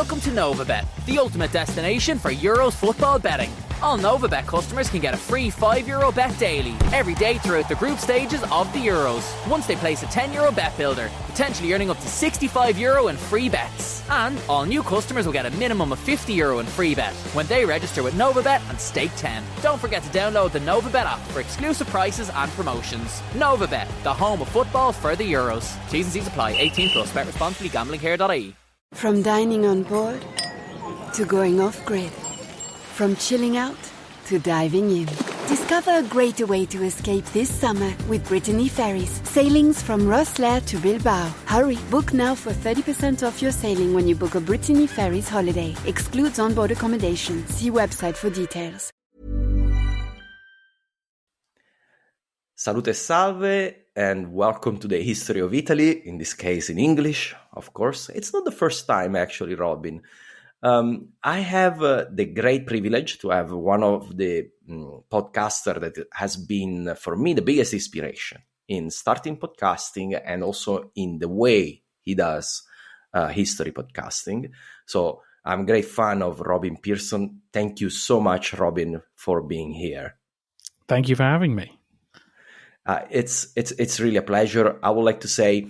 Welcome to Novabet, the ultimate destination for Euros football betting. All Novabet customers can get a free €5 bet daily, every day throughout the group stages of the Euros. Once they place a €10 bet builder, potentially earning up to €65 in free bets. And all new customers will get a minimum of €50 in free bet when they register with Novabet and stake 10. Don't forget to download the Novabet app for exclusive prices and promotions. Novabet, the home of football for the Euros. T's and C's apply. 18 plus. Bet responsibly. Gamblingcare.ie. From dining on board to going off-grid, from chilling out to diving in. Discover a greater way to escape this summer with Brittany Ferries. Sailings from Rosslare to Bilbao. Hurry, book now for 30% off your sailing when you book a Brittany Ferries holiday. Excludes onboard accommodation. See website for details. Salute e salve, and welcome to the history of Italy, in this case in English, of course. It's not the first time, actually, Robin. I have the great privilege to have one of the podcaster that has been, for me, the biggest inspiration in starting podcasting and also in the way he does history podcasting. So I'm a great fan of Robin Pierson. Thank you so much, Robin, for being here. Thank you for having me. It's really a pleasure. I would like to say,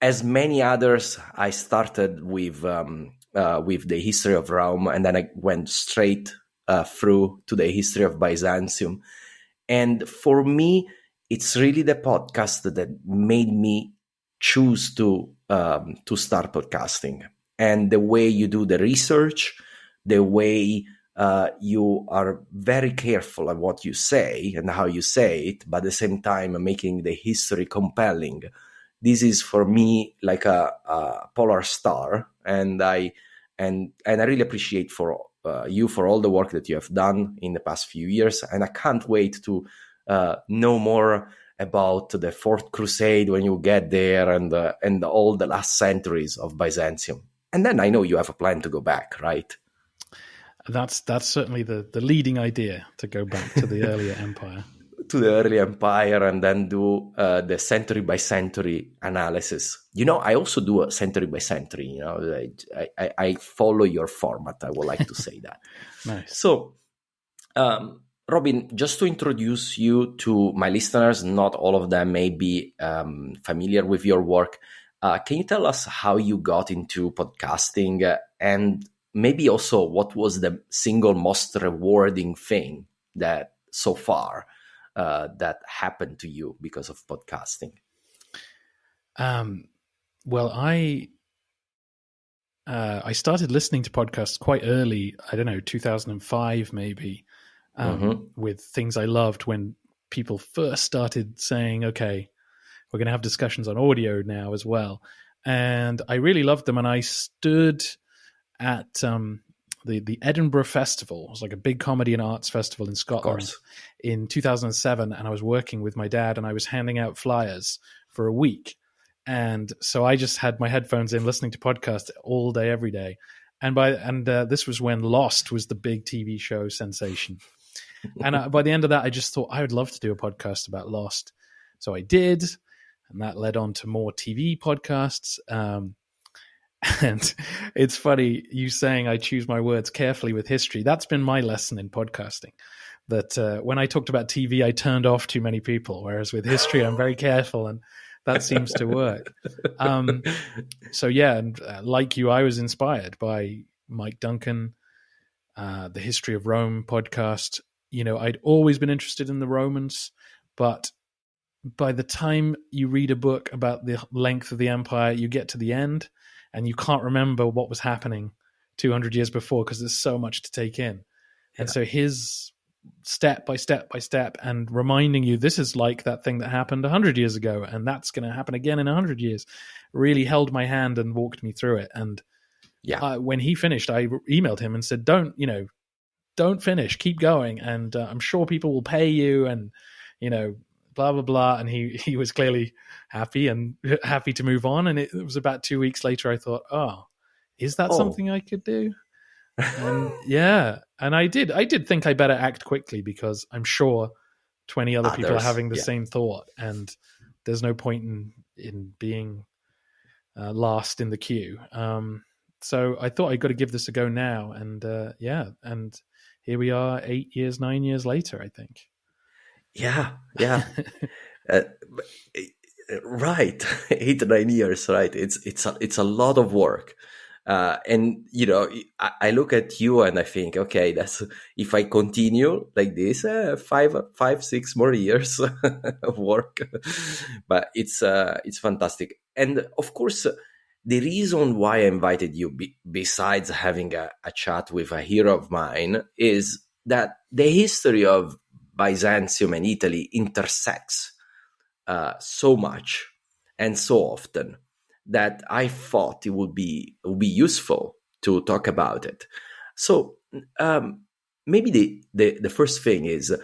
as many others, I started with the history of Rome, and then I went straight through to the history of Byzantium. And for me, it's really the podcast that made me choose to start podcasting. And the way you do the research, the way you are very careful of what you say and how you say it, but at the same time making the history compelling. This is for me like a polar star, and I really appreciate for you for all the work that you have done in the past few years, and I can't wait to know more about the Fourth Crusade when you get there, and all the last centuries of Byzantium. And then I know you have a plan to go back, right? That's certainly the leading idea, to go back to the earlier empire. To the early empire, and then do the century by century analysis. You know, I also do a century by century. You know, I follow your format. I would like to say that. Nice. So, Robin, just to introduce you to my listeners, not all of them may be familiar with your work. Can you tell us how you got into podcasting, and maybe also what was the single most rewarding thing that so far that happened to you because of podcasting? Well, I started listening to podcasts quite early. I don't know, 2005 maybe, with things I loved when people first started saying, okay, we're going to have discussions on audio now as well. And I really loved them. And I stood at the Edinburgh Festival. It was like a big comedy and arts festival in Scotland in 2007. And I was working with my dad, and I was handing out flyers for a week. And so I just had my headphones in, listening to podcasts all day, every day. And this was when Lost was the big TV show sensation. And by the end of that, I just thought I would love to do a podcast about Lost. So I did. And that led on to more TV podcasts. And it's funny, you saying I choose my words carefully with history. That's been my lesson in podcasting, that when I talked about TV, I turned off too many people, whereas with history, I'm very careful, and that seems to work. So yeah, and like you, I was inspired by Mike Duncan, the History of Rome podcast. You know, I'd always been interested in the Romans, but by the time you read a book about the length of the empire, you get to the end, and you can't remember what was happening 200 years before because there's so much to take in. Yeah. And so his step by step by step, and reminding you this is like that thing that happened 100 years ago, and that's going to happen again in 100 years, really held my hand and walked me through it. And when he finished, I emailed him and said, don't finish, keep going. And I'm sure people will pay you, and, you know, blah, blah, blah. And he was clearly happy to move on. And it was about 2 weeks later, I thought, is that something I could do? And and I did think I better act quickly, because I'm sure 20 other people are having the same thought, and there's no point in being last in the queue. So I thought I'd got to give this a go now. And and here we are 9 years later, I think. Yeah. Right. 8 or 9 years, right? It's a lot of work. And I look at you and I think, okay, that's, if I continue like this, 5-6 more years of work. But it's fantastic. And of course, the reason why I invited you, besides having a chat with a hero of mine, is that the history of Byzantium and Italy intersects so much and so often that I thought it would be useful to talk about it. So maybe the first thing is,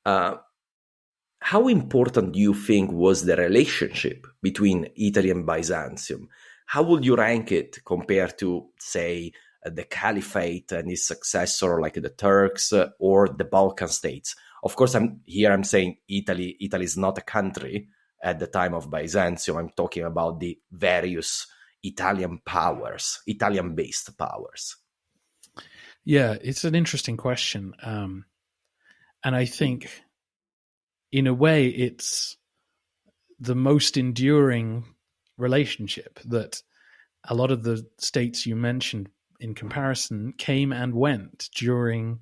how important do you think was the relationship between Italy and Byzantium? How would you rank it compared to, say, the Caliphate and its successor, like the Turks or the Balkan states? Of course, I'm saying Italy. Italy is not a country at the time of Byzantium. I'm talking about the various Italian powers, Italian-based powers. Yeah, it's an interesting question. And I think, in a way, it's the most enduring relationship, that a lot of the states you mentioned in comparison came and went during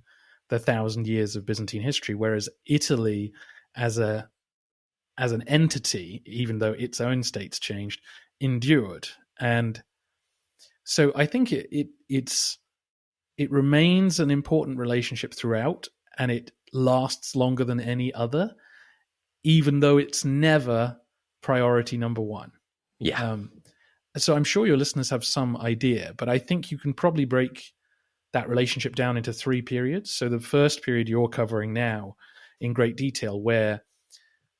the 1,000 years of Byzantine history, whereas Italy as an entity, even though its own states changed, endured. And so I think it remains an important relationship throughout, and it lasts longer than any other, even though it's never priority number one. Yeah. So I'm sure your listeners have some idea, but I think you can probably break that relationship down into 3 periods. So the first period you're covering now in great detail, where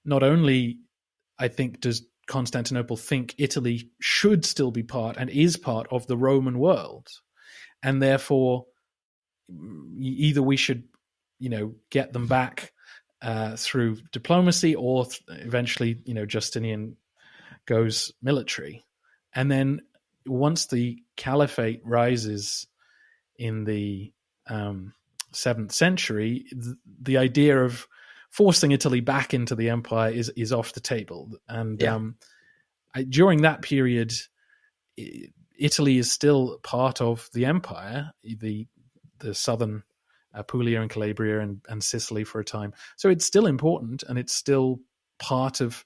not only, I think, does Constantinople think Italy should still be part and is part of the Roman world, and therefore either we should, get them back through diplomacy, or eventually, Justinian goes military. And then once the Caliphate rises in the 7th century, the idea of forcing Italy back into the empire is off the table. And during that period, Italy is still part of the empire, the southern Apulia and Calabria and Sicily for a time. So it's still important, and it's still part of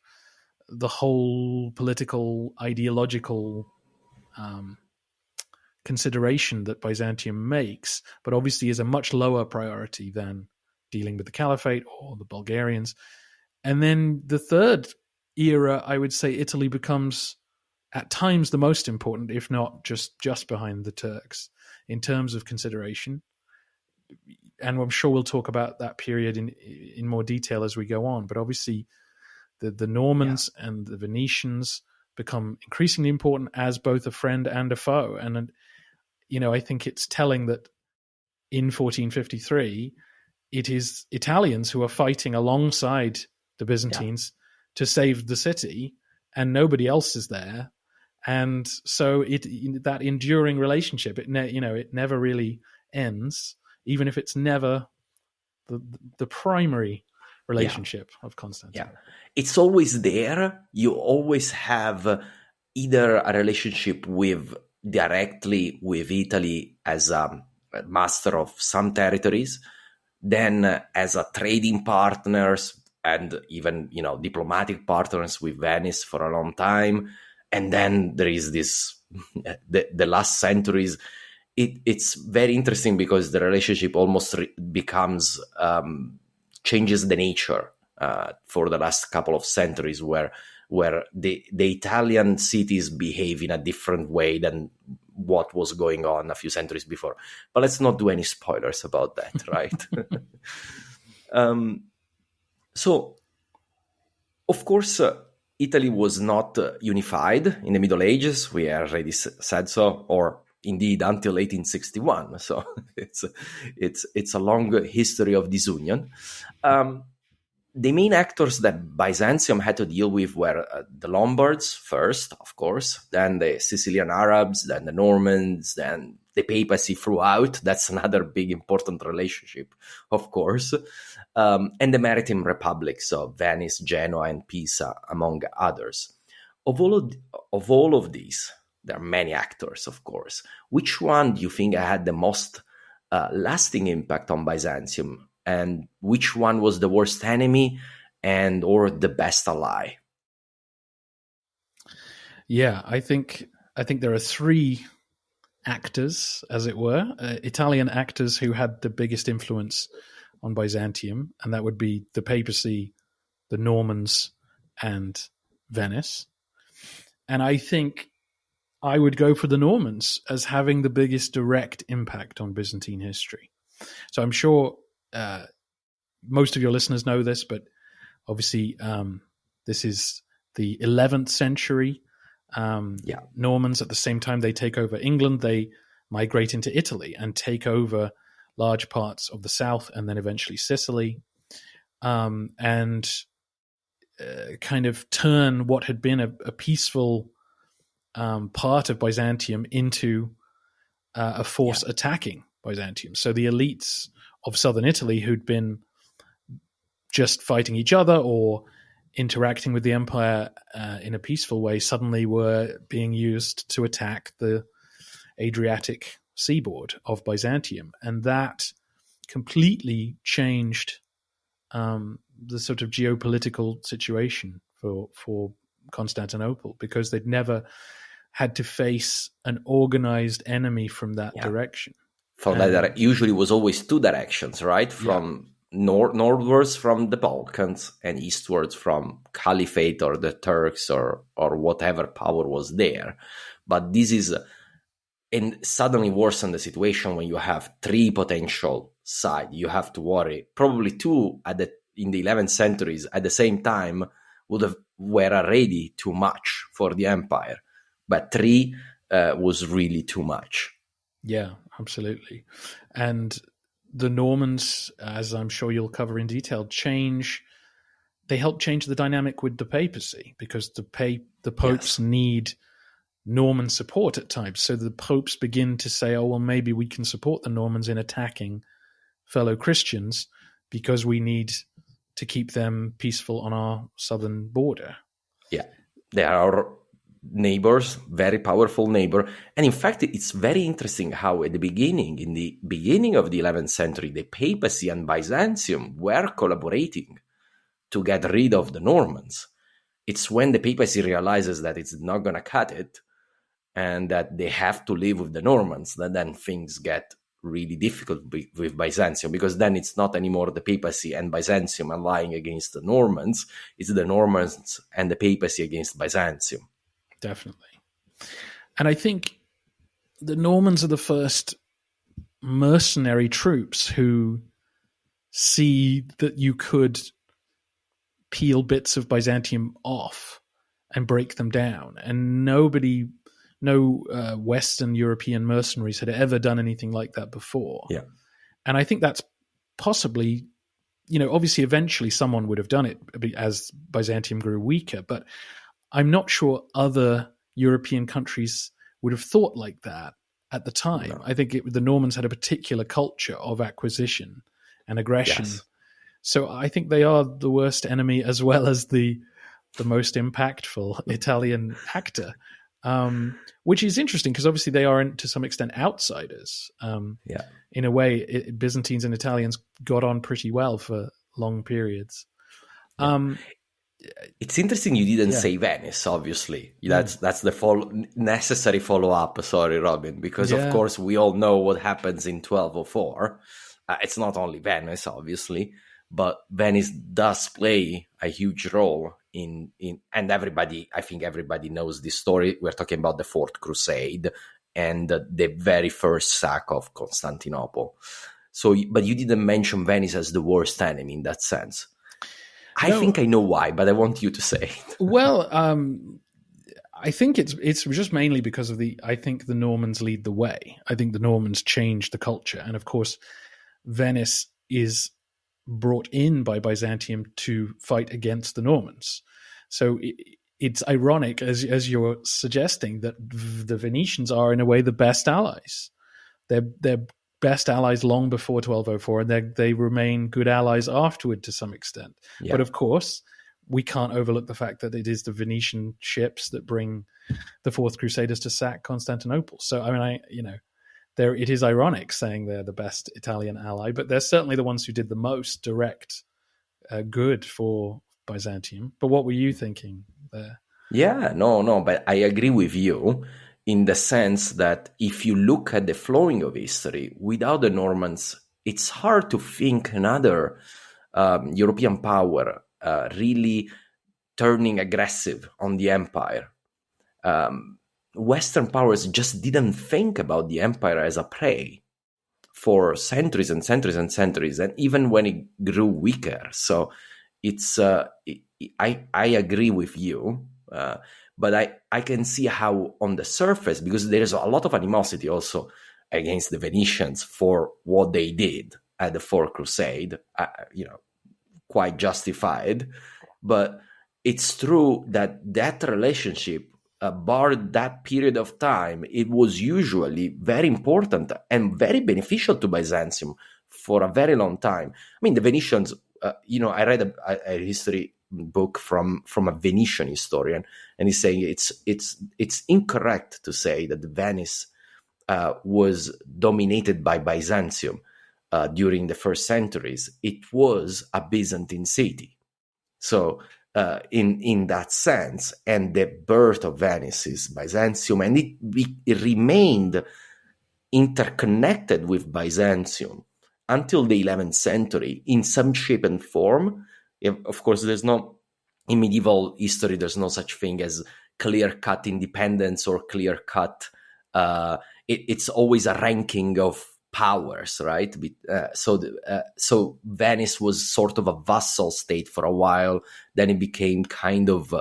the whole political, ideological consideration that Byzantium makes, but obviously is a much lower priority than dealing with the Caliphate or the Bulgarians. And then the third era, I would say Italy becomes at times the most important, if not just behind the Turks in terms of consideration. And I'm sure we'll talk about that period in more detail as we go on. But obviously the Normans and the Venetians become increasingly important as both a friend and a foe. And, I think it's telling that in 1453, it is Italians who are fighting alongside the Byzantines to save the city, and nobody else is there. And so that enduring relationship, it never really ends, even if it's never the primary relationship of Constantinople. Yeah. It's always there. You always have either a relationship directly with Italy as a master of some territories, then as a trading partners, and even diplomatic partners with Venice for a long time. And then there is this the last centuries. It's very interesting because the relationship almost becomes changes the nature for the last couple of centuries, where the Italian cities behave in a different way than what was going on a few centuries before. But let's not do any spoilers about that, right? So, of course, Italy was not unified in the Middle Ages. We already said so, or indeed until 1861. So it's a long history of disunion. the main actors that Byzantium had to deal with were the Lombards first, of course, then the Sicilian Arabs, then the Normans, then the Papacy throughout. That's another big important relationship, of course, and the maritime republics of Venice, Genoa, and Pisa, among others. Of all of these, there are many actors, of course. Which one do you think had the most lasting impact on Byzantium? And which one was the worst enemy and or the best ally? Yeah, I think there are three actors, as it were, Italian actors who had the biggest influence on Byzantium, and that would be the Papacy, the Normans, and Venice. And I think I would go for the Normans as having the biggest direct impact on Byzantine history. So I'm sure most of your listeners know this, but obviously this is the 11th century. Normans, at the same time they take over England, they migrate into Italy and take over large parts of the south and then eventually Sicily, and kind of turn what had been a peaceful part of Byzantium into a force attacking Byzantium. So the elites of southern Italy, who'd been just fighting each other or interacting with the empire in a peaceful way, suddenly were being used to attack the Adriatic seaboard of Byzantium. And that completely changed the sort of geopolitical situation for Constantinople, because they'd never had to face an organized enemy from that direction. From that, usually was always two directions, right? From northwards from the Balkans and eastwards from Caliphate or the Turks or whatever power was there. But this is, and suddenly worsen the situation when you have three potential sides. You have to worry. Probably two in the 11th centuries at the same time were already too much for the empire. But three was really too much. Yeah, absolutely. And the Normans, as I'm sure you'll cover in detail, they help change the dynamic with the papacy, because the popes need Norman support at times. So the popes begin to say, oh, well, maybe we can support the Normans in attacking fellow Christians because we need to keep them peaceful on our southern border. Yeah. They are neighbors, very powerful neighbor. And in fact, it's very interesting how in the beginning of the 11th century, the papacy and Byzantium were collaborating to get rid of the Normans. It's when the papacy realizes that it's not going to cut it and that they have to live with the Normans, that then things get really difficult with Byzantium, because then it's not anymore the papacy and Byzantium allying against the Normans, it's the Normans and the papacy against Byzantium. Definitely. And I think the Normans are the first mercenary troops who see that you could peel bits of Byzantium off and break them down. And no Western European mercenaries had ever done anything like that before. Yeah. And I think that's possibly, obviously eventually someone would have done it as Byzantium grew weaker, but I'm not sure other European countries would have thought like that at the time. No. I think the Normans had a particular culture of acquisition and aggression. Yes. So I think they are the worst enemy as well as the most impactful Italian actor, which is interesting because obviously they are to some extent outsiders. In a way, Byzantines and Italians got on pretty well for long periods. It's interesting you didn't say Venice, obviously. That's the necessary follow-up, sorry, Robin, because of course we all know what happens in 1204. It's not only Venice, obviously, but Venice does play a huge role in and I think everybody knows this story. We're talking about the Fourth Crusade and the very first sack of Constantinople. So, but you didn't mention Venice as the worst enemy in that sense. I think I know why, but I want you to say it. Well, I think it's just mainly because I think the Normans lead the way. I think the Normans changed the culture. And of course, Venice is brought in by Byzantium to fight against the Normans. So it's ironic, as you're suggesting, that the Venetians are in a way the best allies. They're best allies long before 1204, and they remain good allies afterward to some extent. Yeah. But of course, we can't overlook the fact that it is the Venetian ships that bring the Fourth Crusaders to sack Constantinople. So I mean, it is ironic saying they're the best Italian ally, but they're certainly the ones who did the most direct good for Byzantium. But what were you thinking there? Yeah, no, but I agree with you in the sense that if you look at the flowing of history, without the Normans, it's hard to think another European power really turning aggressive on the empire. Western powers just didn't think about the empire as a prey for centuries and centuries and centuries, and even when it grew weaker. So it's I agree with you, but I can see how on the surface, because there's a lot of animosity also against the Venetians for what they did at the Fourth Crusade, quite justified. But it's true that relationship, barred that period of time, it was usually very important and very beneficial to Byzantium for a very long time. I mean, the Venetians, I read a history book from a Venetian historian, and he's saying it's incorrect to say that Venice was dominated by Byzantium during the first centuries. It was a Byzantine city. So in that sense, and the birth of Venice is Byzantium, and it remained interconnected with Byzantium until the 11th century in some shape and form. Of course, in medieval history, there's no such thing as clear-cut independence or clear-cut. It's always a ranking of powers, right? So Venice was sort of a vassal state for a while. Then it became kind of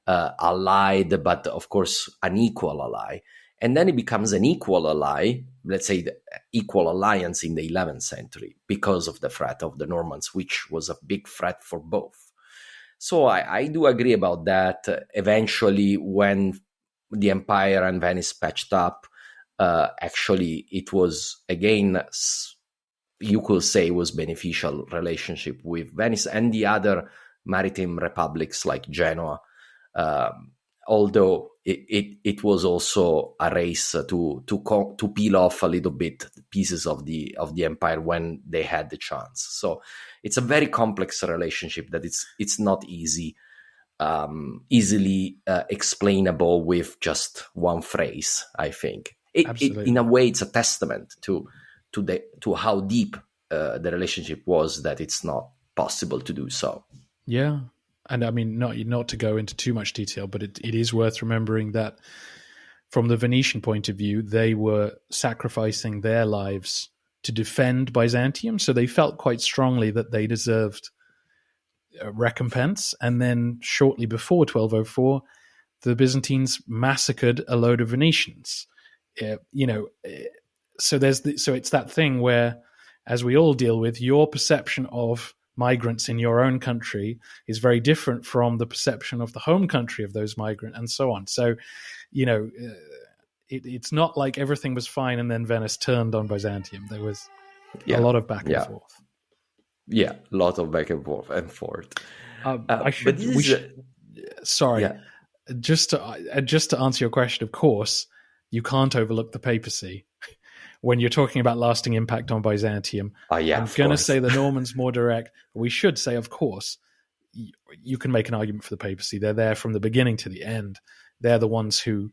allied, but of course an equal ally. And then it becomes an equal ally, let's say the equal alliance in the 11th century, because of the threat of the Normans, which was a big threat for both. So I do agree about that. Eventually, when the empire and Venice patched up, actually it was, again, you could say, was beneficial relationship with Venice and the other maritime republics like Genoa, although it was also a race to peel off a little bit pieces of the empire when they had the chance. So it's a very complex relationship that it's not easily explainable with just one phrase, I think. In a way, it's a testament to how deep the relationship was, that it's not possible to do so. Yeah. And I mean, not to go into too much detail, but it is worth remembering that from the Venetian point of view, they were sacrificing their lives to defend Byzantium. So they felt quite strongly that they deserved a recompense. And then shortly before 1204, the Byzantines massacred a load of Venetians. So it's that thing where, as we all deal with, your perception of migrants in your own country is very different from the perception of the home country of those migrants, and so on. So, it's not like everything was fine and then Venice turned on Byzantium. There was a lot of back and forth. Yeah, a lot of back and forth. Just to answer your question, of course, you can't overlook the papacy when you're talking about lasting impact on Byzantium. I'm going to say the Normans more direct. We should say, of course, you can make an argument for the papacy. They're there from the beginning to the end. They're the ones who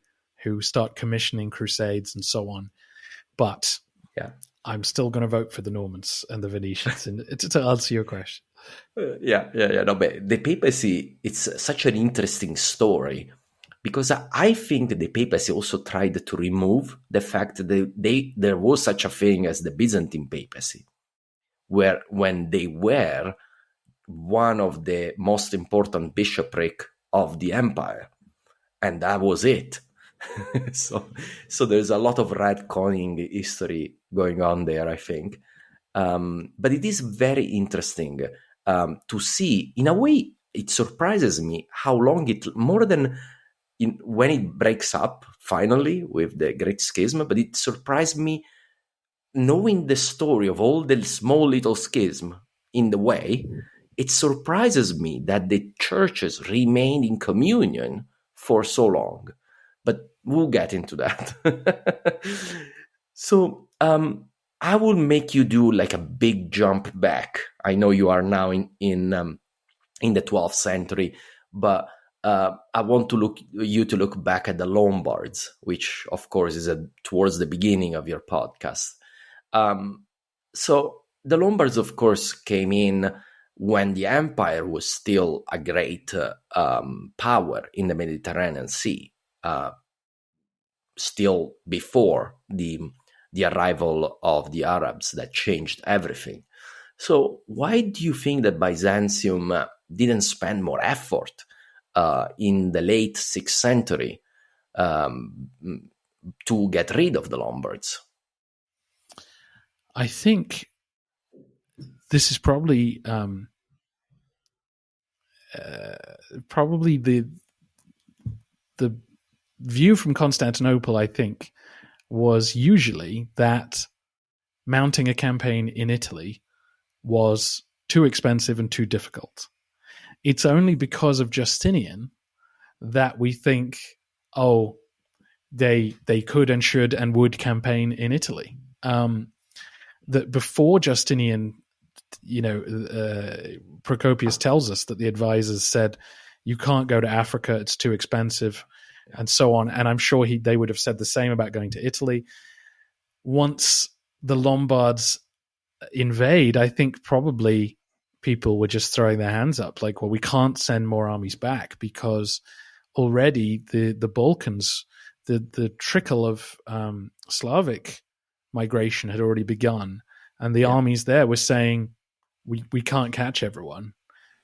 start commissioning crusades and so on. But I'm still going to vote for the Normans and the Venetians to answer your question. No, but the papacy, it's such an interesting story, because I think that the papacy also tried to remove the fact that there was such a thing as the Byzantine papacy, where when they were one of the most important bishopric of the empire, and that was it. So there's a lot of retconning history going on there, I think. But it is very interesting to see. In a way, it surprises me how long more than when it breaks up finally with the Great Schism, but it surprised me knowing the story of all the small little schism in the way. It surprises me that the churches remained in communion for so long, but we'll get into that. So I will make you do like a big jump back. I know you are now in the 12th century, but I want you to look back at the Lombards, which of course is towards the beginning of your podcast. So the Lombards, of course, came in when the empire was still a great power in the Mediterranean Sea, still before the arrival of the Arabs that changed everything. So why do you think that Byzantium didn't spend more effort in the late 6th century to get rid of the Lombards? I think this is probably the view from Constantinople, I think, was usually that mounting a campaign in Italy was too expensive and too difficult. It's only because of Justinian that we think, oh, they could and should and would campaign in Italy. That before Justinian, Procopius tells us that the advisors said, you can't go to Africa, it's too expensive, and so on. And I'm sure they would have said the same about going to Italy. Once the Lombards invade, I think probably people were just throwing their hands up, like, well, we can't send more armies back because already the Balkans, the trickle of Slavic migration had already begun, and the armies there were saying, we can't catch everyone,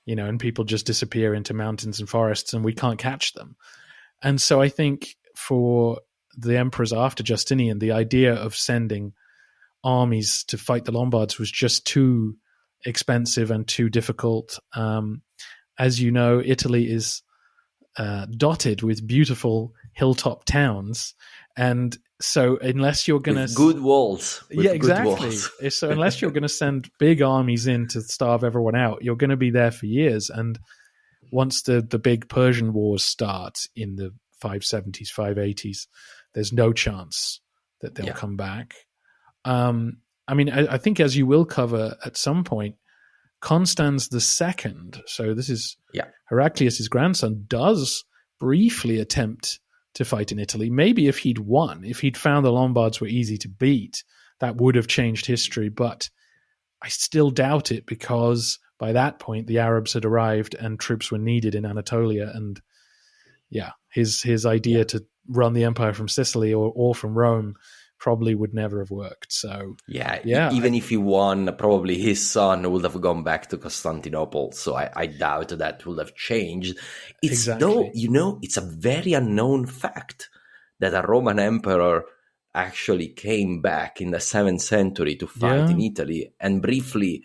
and people just disappear into mountains and forests, and we can't catch them. And so I think for the emperors after Justinian, the idea of sending armies to fight the Lombards was just too expensive and too difficult. As you know, Italy is dotted with beautiful hilltop towns, and so unless you're going to good walls, exactly. So unless you're going to send big armies in to starve everyone out, you're going to be there for years. And once the big Persian wars start in the 570s, 580s, there's no chance that they'll come back. I think, as you will cover at some point, Constans II, so this is Heraclius' grandson, does briefly attempt to fight in Italy. Maybe if he'd won, if he'd found the Lombards were easy to beat, that would have changed history. But I still doubt it, because by that point the Arabs had arrived and troops were needed in Anatolia. And his idea to run the empire from Sicily or from Rome probably would never have worked. So even if he won, probably his son would have gone back to Constantinople. So I doubt that would have changed. Though, it's a very unknown fact that a Roman emperor actually came back in the 7th century to fight in Italy and briefly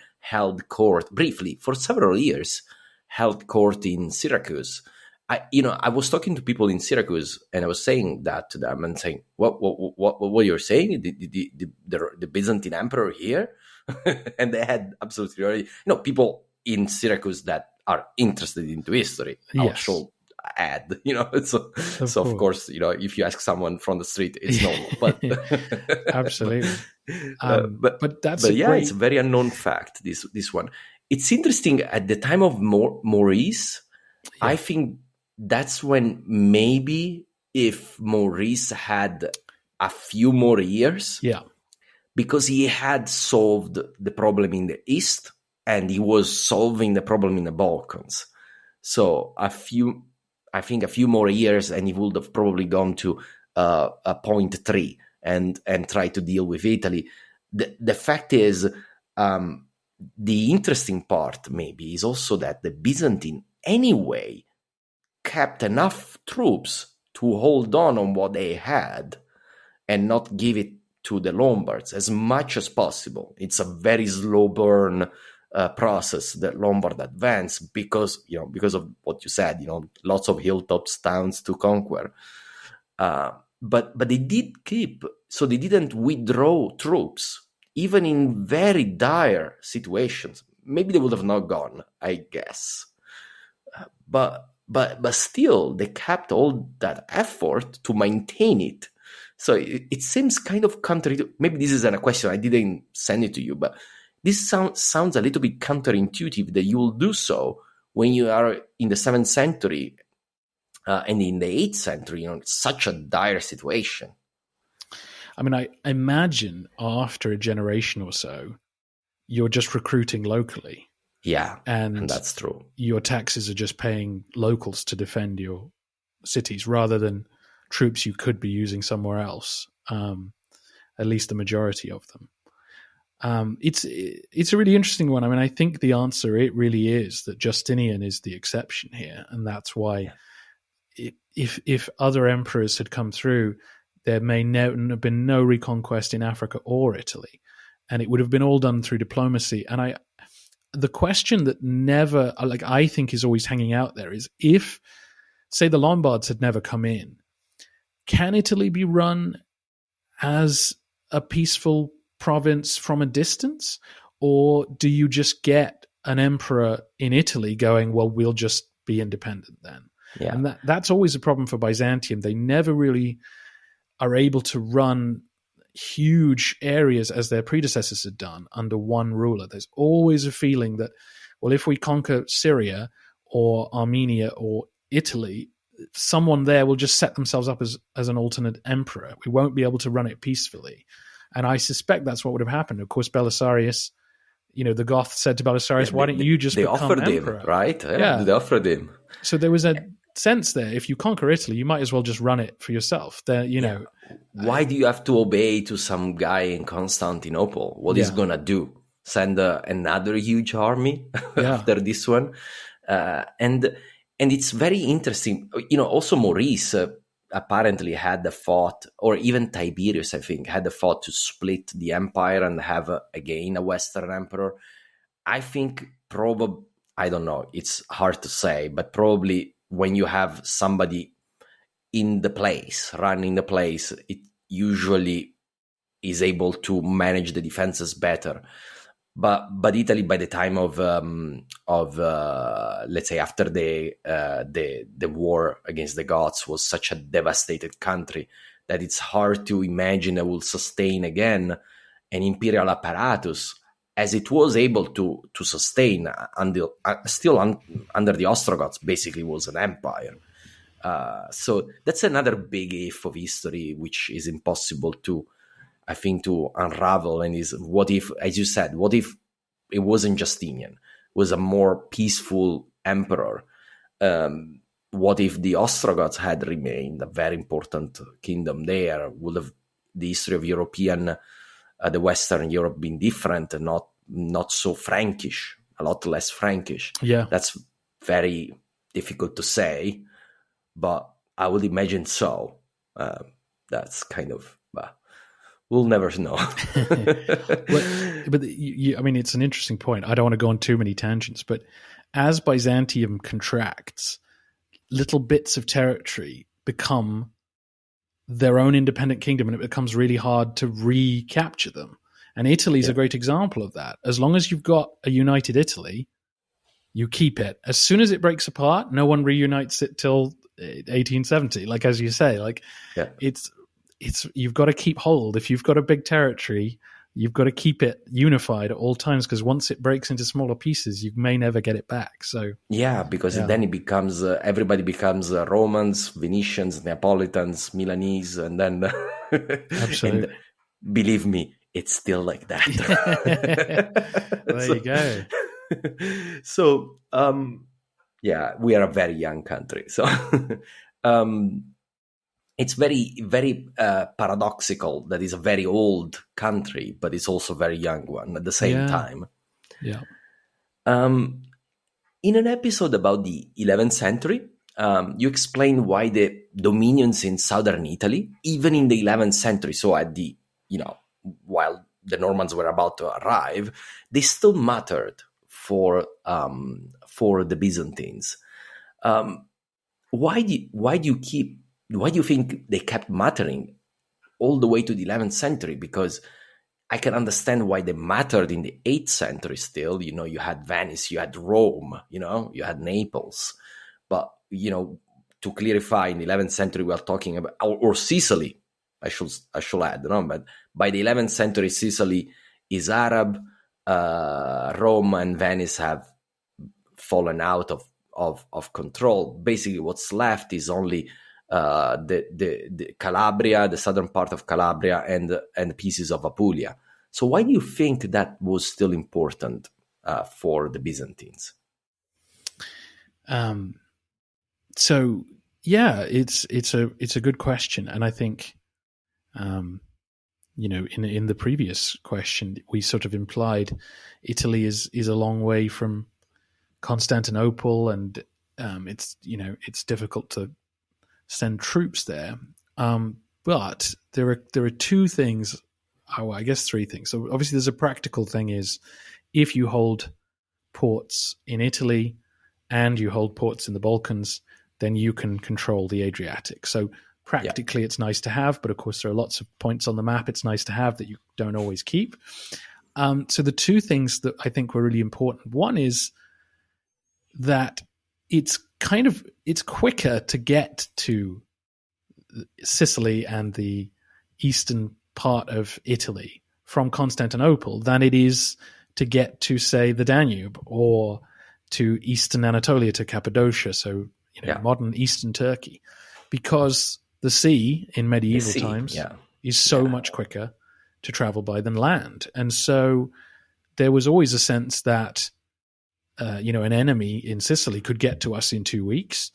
for several years, held court in Syracuse. I was talking to people in Syracuse, and I was saying that to them and saying, what you're saying? The Byzantine emperor here? And they had absolutely already, people in Syracuse that are interested into history. I should add, so of course, if you ask someone from the street, it's normal, but absolutely. But it's a very unknown fact, this one. It's interesting. At the time of Maurice, I think that's when maybe if Maurice had a few more years, because he had solved the problem in the East and he was solving the problem in the Balkans. So a few more years and he would have probably gone to a point 3 and try to deal with Italy. The fact is, the interesting part maybe is also that the Byzantine anyway kept enough troops to hold on what they had and not give it to the Lombards as much as possible. It's a very slow burn process that Lombard advance because of what you said, lots of hilltops towns to conquer. But they did keep, so they didn't withdraw troops, even in very dire situations. Maybe they would have not gone, I guess. But still, they kept all that effort to maintain it. So it seems kind of maybe this isn't a question, I didn't send it to you, but this sounds a little bit counterintuitive that you will do so when you are in the 7th century and in the 8th century, such a dire situation. I mean, I imagine after a generation or so, you're just recruiting locally. Yeah, and that's true. Your taxes are just paying locals to defend your cities rather than troops you could be using somewhere else, at least the majority of them. It's a really interesting one. I mean, I think the answer, it really is that Justinian is the exception here. And that's why if other emperors had come through, there may have been no reconquest in Africa or Italy. And it would have been all done through diplomacy. And the question that never, I think is always hanging out there is, if, say, the Lombards had never come in, can Italy be run as a peaceful province from a distance? Or do you just get an emperor in Italy going, well, we'll just be independent then? Yeah. And that's always a problem for Byzantium. They never really are able to run huge areas as their predecessors had done under one ruler. There's always a feeling that, well, if we conquer Syria or Armenia or Italy, someone there will just set themselves up as an alternate emperor. We won't be able to run it peacefully. And I suspect that's what would have happened. Of course, Belisarius, the Goths said to Belisarius, why don't you just become emperor? They offered him, right? Yeah, they offered him. So there was a sense there, if you conquer Italy, you might as well just run it for yourself. Why do you have to obey to some guy in Constantinople? What is going to do? Send another huge army after this one? And it's very interesting. Also Maurice apparently had the thought, or even Tiberius, I think, had the thought to split the empire and have again a Western emperor. I think probably, I don't know, it's hard to say, but probably when you have somebody in the place, running the place, it usually is able to manage the defenses better. But Italy, by the time of let's say after the war against the Goths, was such a devastated country that it's hard to imagine it will sustain again an imperial apparatus as it was able to sustain until under the Ostrogoths. Basically, was an empire. So that's another big if of history, which is impossible to, I think, to unravel. And is, what if, as you said, what if it wasn't Justinian, it was a more peaceful emperor? What if the Ostrogoths had remained a very important kingdom there? Would have the history of the Western Europe been different and not so Frankish, a lot less Frankish? Yeah, that's very difficult to say, but I would imagine so. That's kind of, we'll never know. but I mean, it's an interesting point. I don't want to go on too many tangents, but as Byzantium contracts, little bits of territory become their own independent kingdom, and it becomes really hard to recapture them. And Italy's a great example of that. As long as you've got a united Italy, you keep it. As soon as it breaks apart, no one reunites it till 1870. Like, as you say, it's you've got to keep hold. If you've got a big territory, you've got to keep it unified at all times, because once it breaks into smaller pieces, you may never get it back. So because then it becomes everybody becomes Romans, Venetians, Neapolitans, Milanese, and then absolutely. And believe me, it's still like that. There you go. So we are a very young country, so it's very, very paradoxical that it's a very old country, but it's also a very young one at the same time. Yeah. In an episode about the 11th century, you explain why the dominions in southern Italy, even in the 11th century, so at the while the Normans were about to arrive, they still mattered for the Byzantines. Why do you think they kept mattering all the way to the 11th century? Because I can understand why they mattered in the 8th century still. You had Venice, you had Rome, you had Naples. But, to clarify, in the 11th century, we are talking about, or Sicily, I should add, but by the 11th century, Sicily is Arab, Rome and Venice have fallen out of control. Basically, what's left is only the Calabria, the southern part of Calabria, and pieces of Apulia. So why do you think that was still important for the Byzantines? So yeah, it's a good question, and I think in the previous question we sort of implied Italy is a long way from Constantinople, and it's difficult to send troops there. But there are two things. I guess three things. So obviously, there's a practical thing: is if you hold ports in Italy and you hold ports in the Balkans, then you can control the Adriatic. So practically, It's nice to have, but of course, there are lots of points on the map it's nice to have that you don't always keep. So the two things that I think were really important. One is that it's quicker to get to Sicily and the eastern part of Italy from Constantinople than it is to get to, say, the Danube or to eastern Anatolia, to Cappadocia, so modern eastern Turkey, because the sea in medieval times is so much quicker to travel by than land. And so there was always a sense that an enemy in Sicily could get to us in 2 weeks,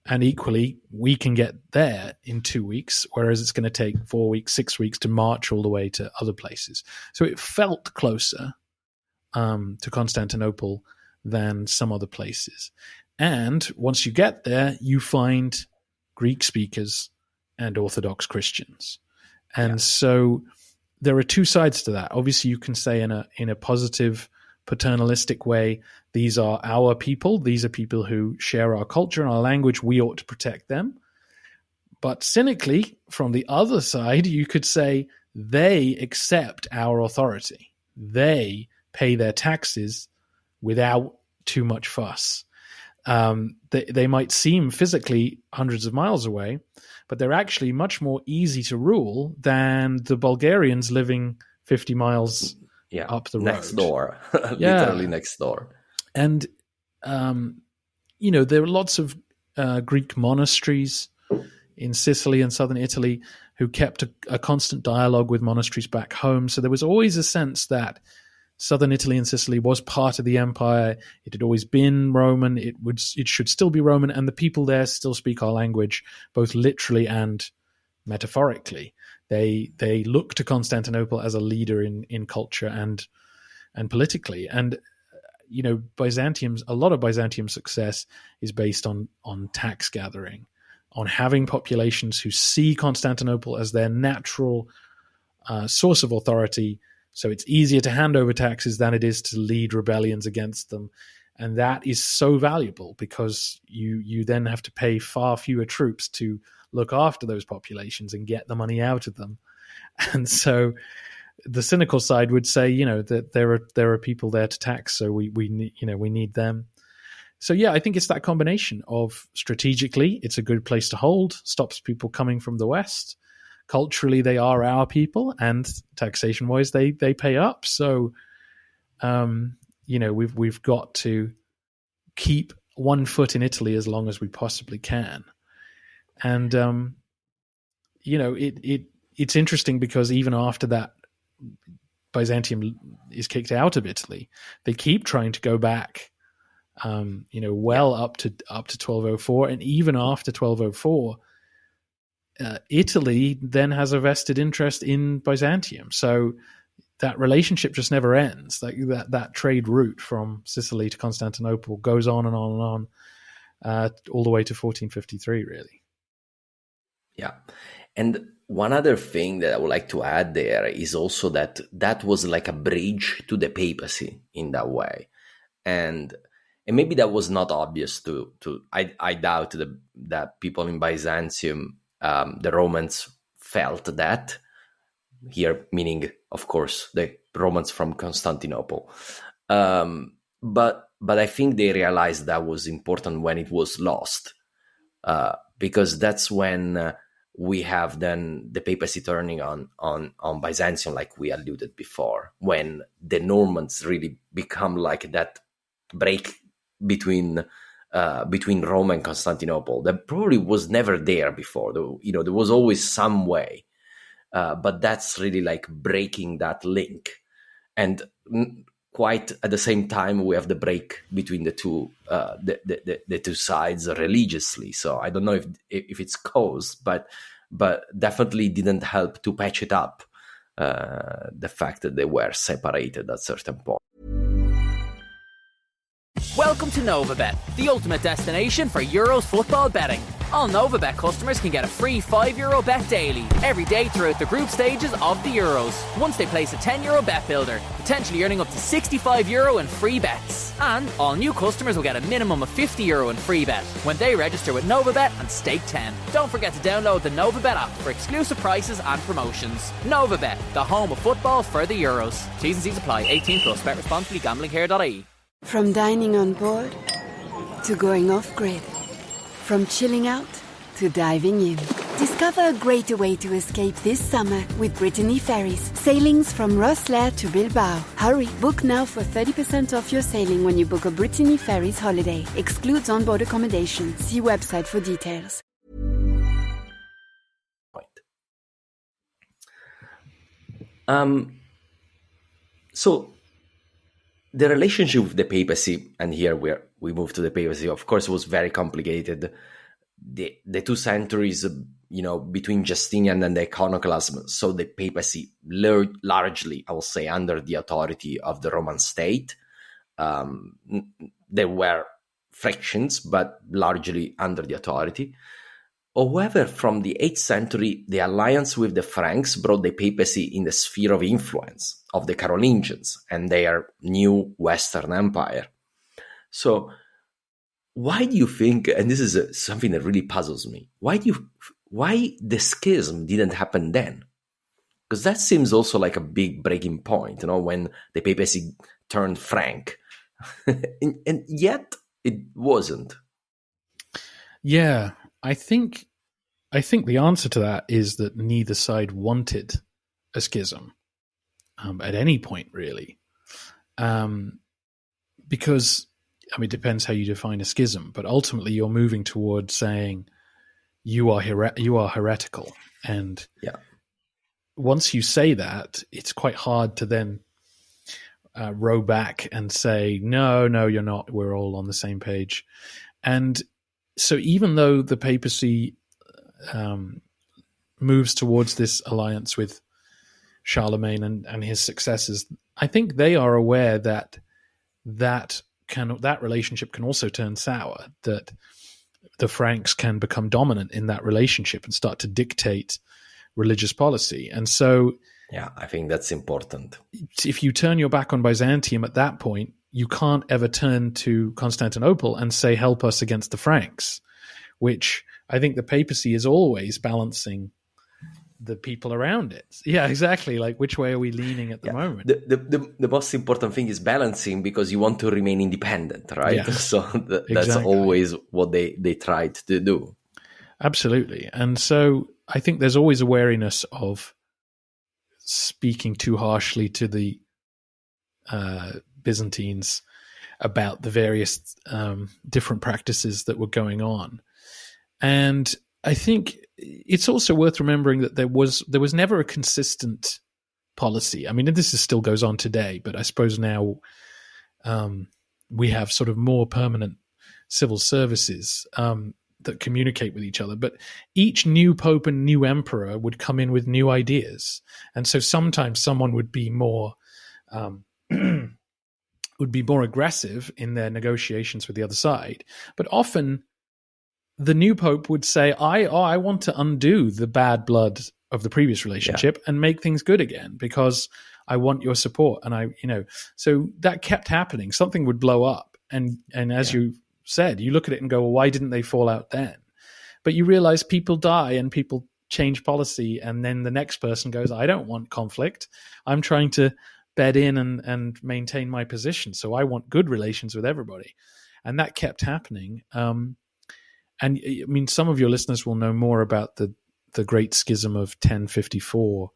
and equally we can get there in 2 weeks, whereas it's going to take 4 weeks, 6 weeks to march all the way to other places. So it felt closer to Constantinople than some other places. And once you get there, you find Greek speakers and Orthodox Christians. And so there are two sides to that. Obviously, you can say in a positive, paternalistic way, these are our people. These are people who share our culture and our language. We ought to protect them. But cynically, from the other side, you could say they accept our authority. They pay their taxes without too much fuss. They might seem physically hundreds of miles away, but they're actually much more easy to rule than the Bulgarians living 50 miles up the road. Next door. Literally next door. And, there are lots of Greek monasteries in Sicily and southern Italy who kept a constant dialogue with monasteries back home. So there was always a sense that southern Italy and Sicily was part of the empire. It had always been Roman. It should still be Roman, and the people there still speak our language, both literally and metaphorically. They look to Constantinople as a leader in culture and politically. And a lot of Byzantium's success is based on tax gathering, on having populations who see Constantinople as their natural source of authority. So it's easier to hand over taxes than it is to lead rebellions against them. And that is so valuable because you then have to pay far fewer troops to look after those populations and get the money out of them. And so the cynical side would say, that there are people there to tax, so we need them. So yeah, I think it's that combination of strategically, it's a good place to hold, stops people coming from the West. Culturally, they are our people, and taxation-wise, they pay up. So, we've got to keep one foot in Italy as long as we possibly can. And it's interesting because even after that, Byzantium is kicked out of Italy. They keep trying to go back, up to 1204, and even after 1204. Italy then has a vested interest in Byzantium. So that relationship just never ends. Like that trade route from Sicily to Constantinople goes on and on and on, all the way to 1453, really. Yeah. And one other thing that I would like to add there is also that was like a bridge to the papacy in that way. And maybe that was not obvious to I doubt that people in Byzantium, the Romans, felt that. Here, meaning, of course, the Romans from Constantinople. But I think they realized that was important when it was lost, because that's when we have then the papacy turning on Byzantium, like we alluded before, when the Normans really become like that break between Rome and Constantinople that probably was never there before. There was always some way. But that's really like breaking that link. And quite at the same time, we have the break between the two the two sides religiously. So I don't know if it's caused, but definitely didn't help to patch it up, the fact that they were separated at certain point. Welcome to Novabet, the ultimate destination for Euros football betting. All Novabet customers can get a free €5 bet daily, every day throughout the group stages of the Euros. Once they place a €10 bet builder, potentially earning up to €65 in free bets. And all new customers will get a minimum of €50 in free bet when they register with Novabet and stake 10. Don't forget to download the Novabet app for exclusive prices and promotions. Novabet, the home of football for the Euros. T's and C's apply. 18 plus. Bet responsibly. Gamblingcare.ie. From dining on board to going off-grid, from chilling out to diving in. Discover a greater way to escape this summer with Brittany Ferries. Sailings from Rosslare to Bilbao. Hurry, book now for 30% off your sailing when you book a Brittany Ferries holiday. Excludes onboard accommodation. See website for details. So the relationship with the papacy, and here we move to the papacy, of course, was very complicated. The 2 centuries, between Justinian and the iconoclasm, so the papacy largely, I will say, under the authority of the Roman state. There were frictions, but largely under the authority. However, from the 8th century, the alliance with the Franks brought the papacy in the sphere of influence of the Carolingians and their new Western Empire. So why do you think, and this is something that really puzzles me, why the schism didn't happen then? Because that seems also like a big breaking point, when the papacy turned Frank. and yet it wasn't. Yeah, I think the answer to that is that neither side wanted a schism at any point, really, because it depends how you define a schism. But ultimately, you're moving towards saying you are heretical, and once you say that, it's quite hard to then row back and say no, you're not. We're all on the same page, and so even though the papacy moves towards this alliance with Charlemagne and his successors, I think they are aware that relationship can also turn sour, that the Franks can become dominant in that relationship and start to dictate religious policy. And so I think that's important. If you turn your back on Byzantium at that point, you can't ever turn to Constantinople and say, help us against the Franks, which I think the papacy is always balancing the people around it. Yeah, exactly. Like, which way are we leaning at the moment? The most important thing is balancing, because you want to remain independent, right? Yeah, so that's exactly. Always what they tried to do. Absolutely. And so I think there's always a wariness of speaking too harshly to the Byzantines about the various different practices that were going on. And I think it's also worth remembering that there was never a consistent policy. I mean, this still goes on today, but I suppose now we have sort of more permanent civil services that communicate with each other. But each new pope and new emperor would come in with new ideas, and so sometimes someone would be more aggressive in their negotiations with the other side, but often the new pope would say, I want to undo the bad blood of the previous relationship and make things good again because I want your support. And so that kept happening. Something would blow up. And as you said, you look at it and go, well, why didn't they fall out then? But you realize people die and people change policy. And then the next person goes, I don't want conflict. I'm trying to bed in and maintain my position. So I want good relations with everybody. And that kept happening. And I mean, some of your listeners will know more about the Great Schism of 1054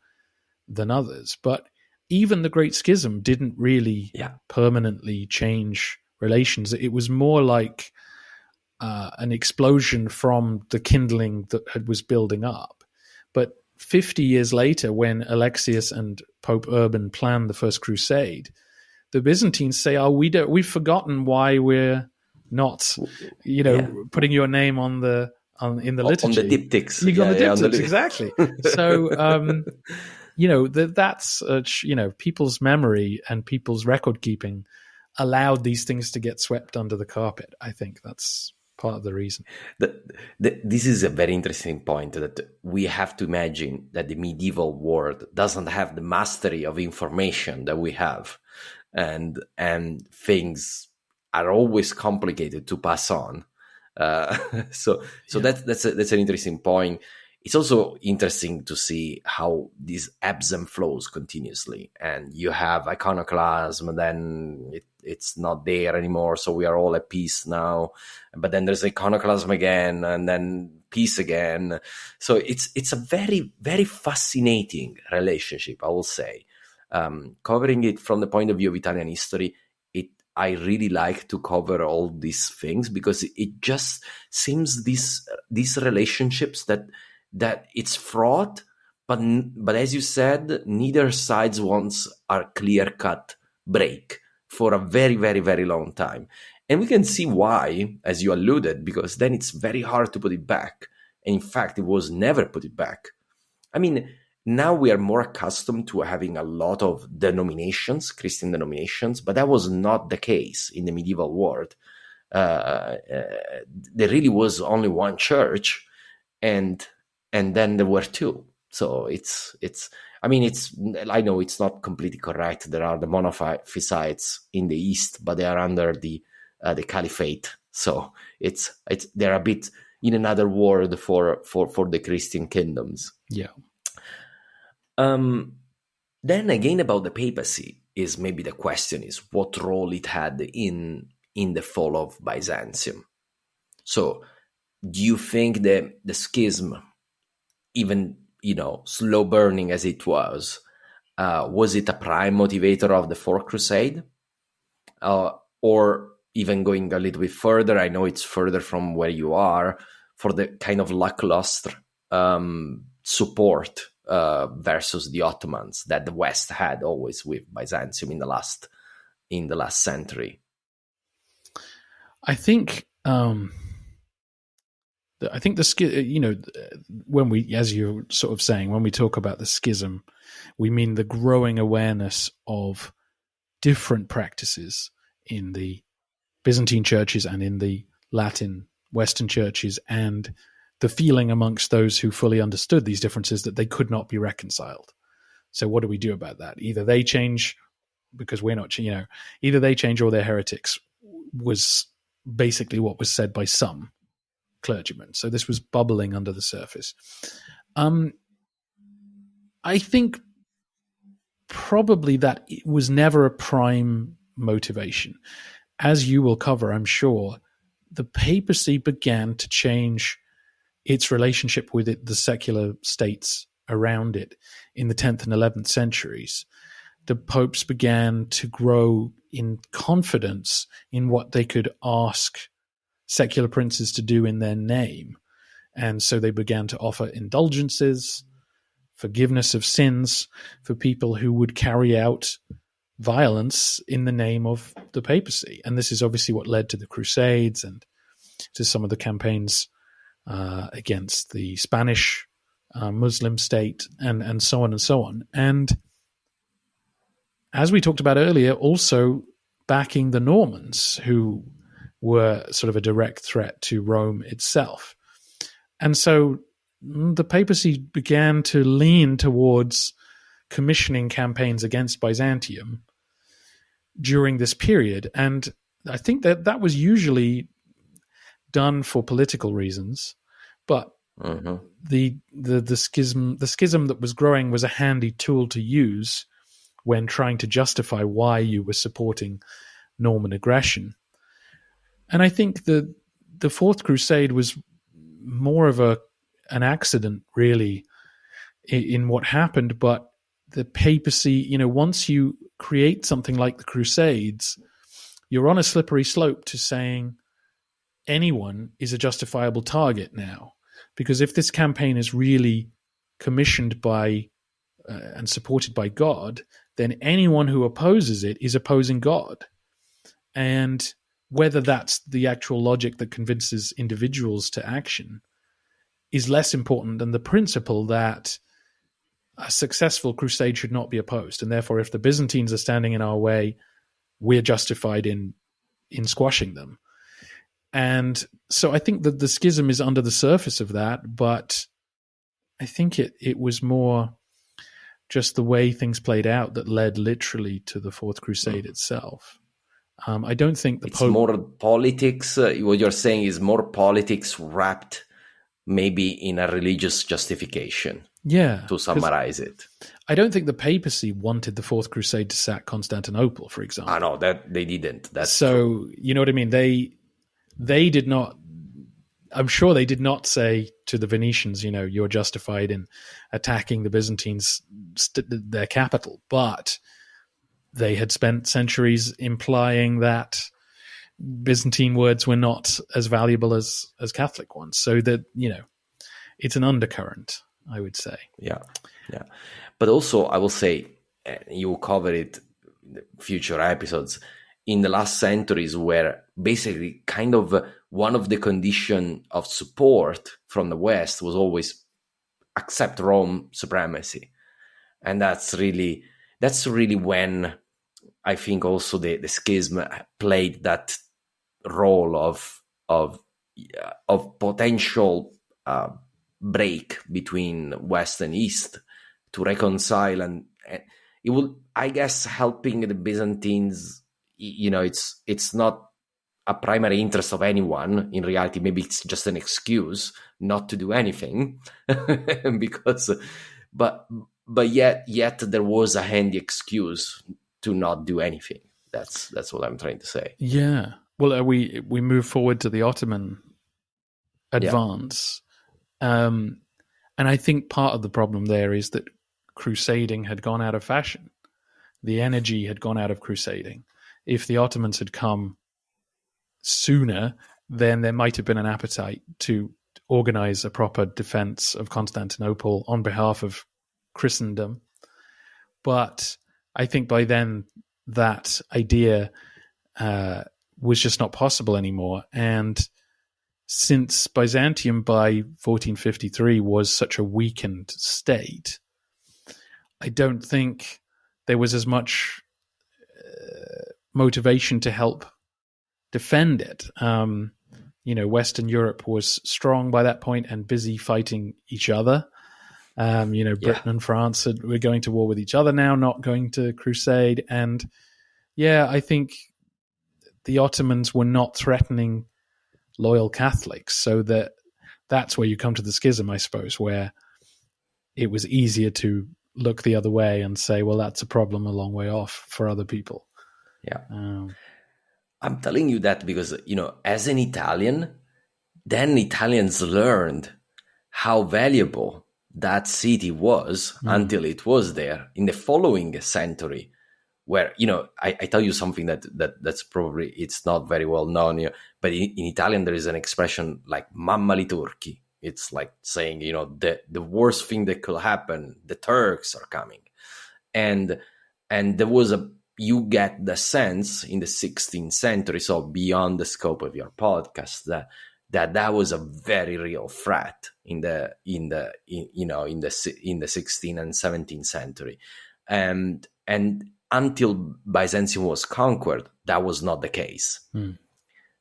than others. But even the Great Schism didn't really permanently change relations. It was more like an explosion from the kindling that was building up. But 50 years later, when Alexius and Pope Urban planned the First Crusade, the Byzantines say, we've forgotten why we're not, putting your name in the liturgy. On the diptychs. On the diptychs, exactly. So, that's, people's memory and people's record keeping allowed these things to get swept under the carpet. I think that's part of the reason. This is a very interesting point, that we have to imagine that the medieval world doesn't have the mastery of information that we have, and things are always complicated to pass on. So that's an interesting point. It's also interesting to see how these ebbs and flows continuously, and you have iconoclasm, then it's not there anymore, so we are all at peace now. But then there's iconoclasm again, and then peace again. So it's a very, very fascinating relationship, I will say. Covering it from the point of view of Italian history, I really like to cover all these things, because it just seems these relationships that it's fraught, but as you said, neither sides wants a clear-cut break for a very, very, very long time. And we can see why, as you alluded, because then it's very hard to put it back. And in fact, it was never put it back. I mean, now we are more accustomed to having a lot of denominations, Christian denominations, but that was not the case in the medieval world. There really was only one church, and then there were two. So I know it's not completely correct. There are the monophysites in the east, but they are under the caliphate. So they're a bit in another world for the Christian kingdoms. Yeah. Then again, about the papacy, is maybe the question is what role it had in the fall of Byzantium. So do you think the schism, even slow burning as it was it a prime motivator of the Fourth Crusade? Or even going a little bit further, I know it's further from where you are, for the kind of lackluster support versus the Ottomans that the West had always with Byzantium in the last century? I think when we, as you're sort of saying, when we talk about the schism, we mean the growing awareness of different practices in the Byzantine churches and in the Latin Western churches, and the feeling amongst those who fully understood these differences that they could not be reconciled. So what do we do about that? Either they change, because we're not, either they change or they're heretics, was basically what was said by some clergymen. So this was bubbling under the surface. I think probably that it was never a prime motivation. As you will cover, I'm sure, the papacy began to change its relationship with the secular states around it in the 10th and 11th centuries. The popes began to grow in confidence in what they could ask secular princes to do in their name. And so they began to offer indulgences, forgiveness of sins for people who would carry out violence in the name of the papacy. And this is obviously what led to the Crusades and to some of the campaigns against the Spanish Muslim state, and so on and so on. And as we talked about earlier, also backing the Normans, who were sort of a direct threat to Rome itself. And so the papacy began to lean towards commissioning campaigns against Byzantium during this period. And I think that was usually done for political reasons, but the schism that was growing was a handy tool to use when trying to justify why you were supporting Norman aggression. And I think the Fourth Crusade was more of an accident, really, in what happened. But the papacy, once you create something like the Crusades, you're on a slippery slope to saying anyone is a justifiable target now. Because if this campaign is really commissioned by and supported by God, then anyone who opposes it is opposing God. And whether that's the actual logic that convinces individuals to action is less important than the principle that a successful crusade should not be opposed. And therefore, if the Byzantines are standing in our way, we're justified in squashing them. And so I think that the schism is under the surface of that, but I think it was more just the way things played out that led literally to the Fourth Crusade itself. I don't think it's more politics. What you're saying is more politics wrapped maybe in a religious justification. Yeah. To summarize it. I don't think the papacy wanted the Fourth Crusade to sack Constantinople, for example. No, that they didn't. That's so true. You know what I mean? They did not. I'm sure they did not say to the Venetians, you're justified in attacking the Byzantines, their capital. But they had spent centuries implying that Byzantine words were not as valuable as Catholic ones. So that, it's an undercurrent, I would say. Yeah. But also, I will say, you will cover it in the future episodes, in the last centuries where basically kind of one of the condition of support from the West was always accept Rome supremacy. And that's really when I think also the schism played that role of potential break between West and East to reconcile, and it will, I guess, helping the Byzantines. It's not a primary interest of anyone. In reality, maybe it's just an excuse not to do anything, but yet there was a handy excuse to not do anything. That's what I'm trying to say. Yeah. Well, we move forward to the Ottoman advance, and I think part of the problem there is that crusading had gone out of fashion. The energy had gone out of crusading. If the Ottomans had come sooner, then there might have been an appetite to organize a proper defense of Constantinople on behalf of Christendom. But I think by then that idea was just not possible anymore. And since Byzantium by 1453 was such a weakened state, I don't think there was as much motivation to help defend it. Western Europe was strong by that point and busy fighting each other. Britain and France were going to war with each other now, not going to crusade. And I think the Ottomans were not threatening loyal Catholics. So that's where you come to the schism, I suppose, where it was easier to look the other way and say, well, that's a problem a long way off for other people. Yeah. I'm telling you that because, as an Italian, then Italians learned how valuable that city was until it was there in the following century, where, I tell you something that's probably, it's not very well known, but in Italian, there is an expression like mamma li turchi. It's like saying, the worst thing that could happen, the Turks are coming. And there was you get the sense in the 16th century, so beyond the scope of your podcast, that was a very real threat in the 16th and 17th century, and until Byzantium was conquered, that was not the case.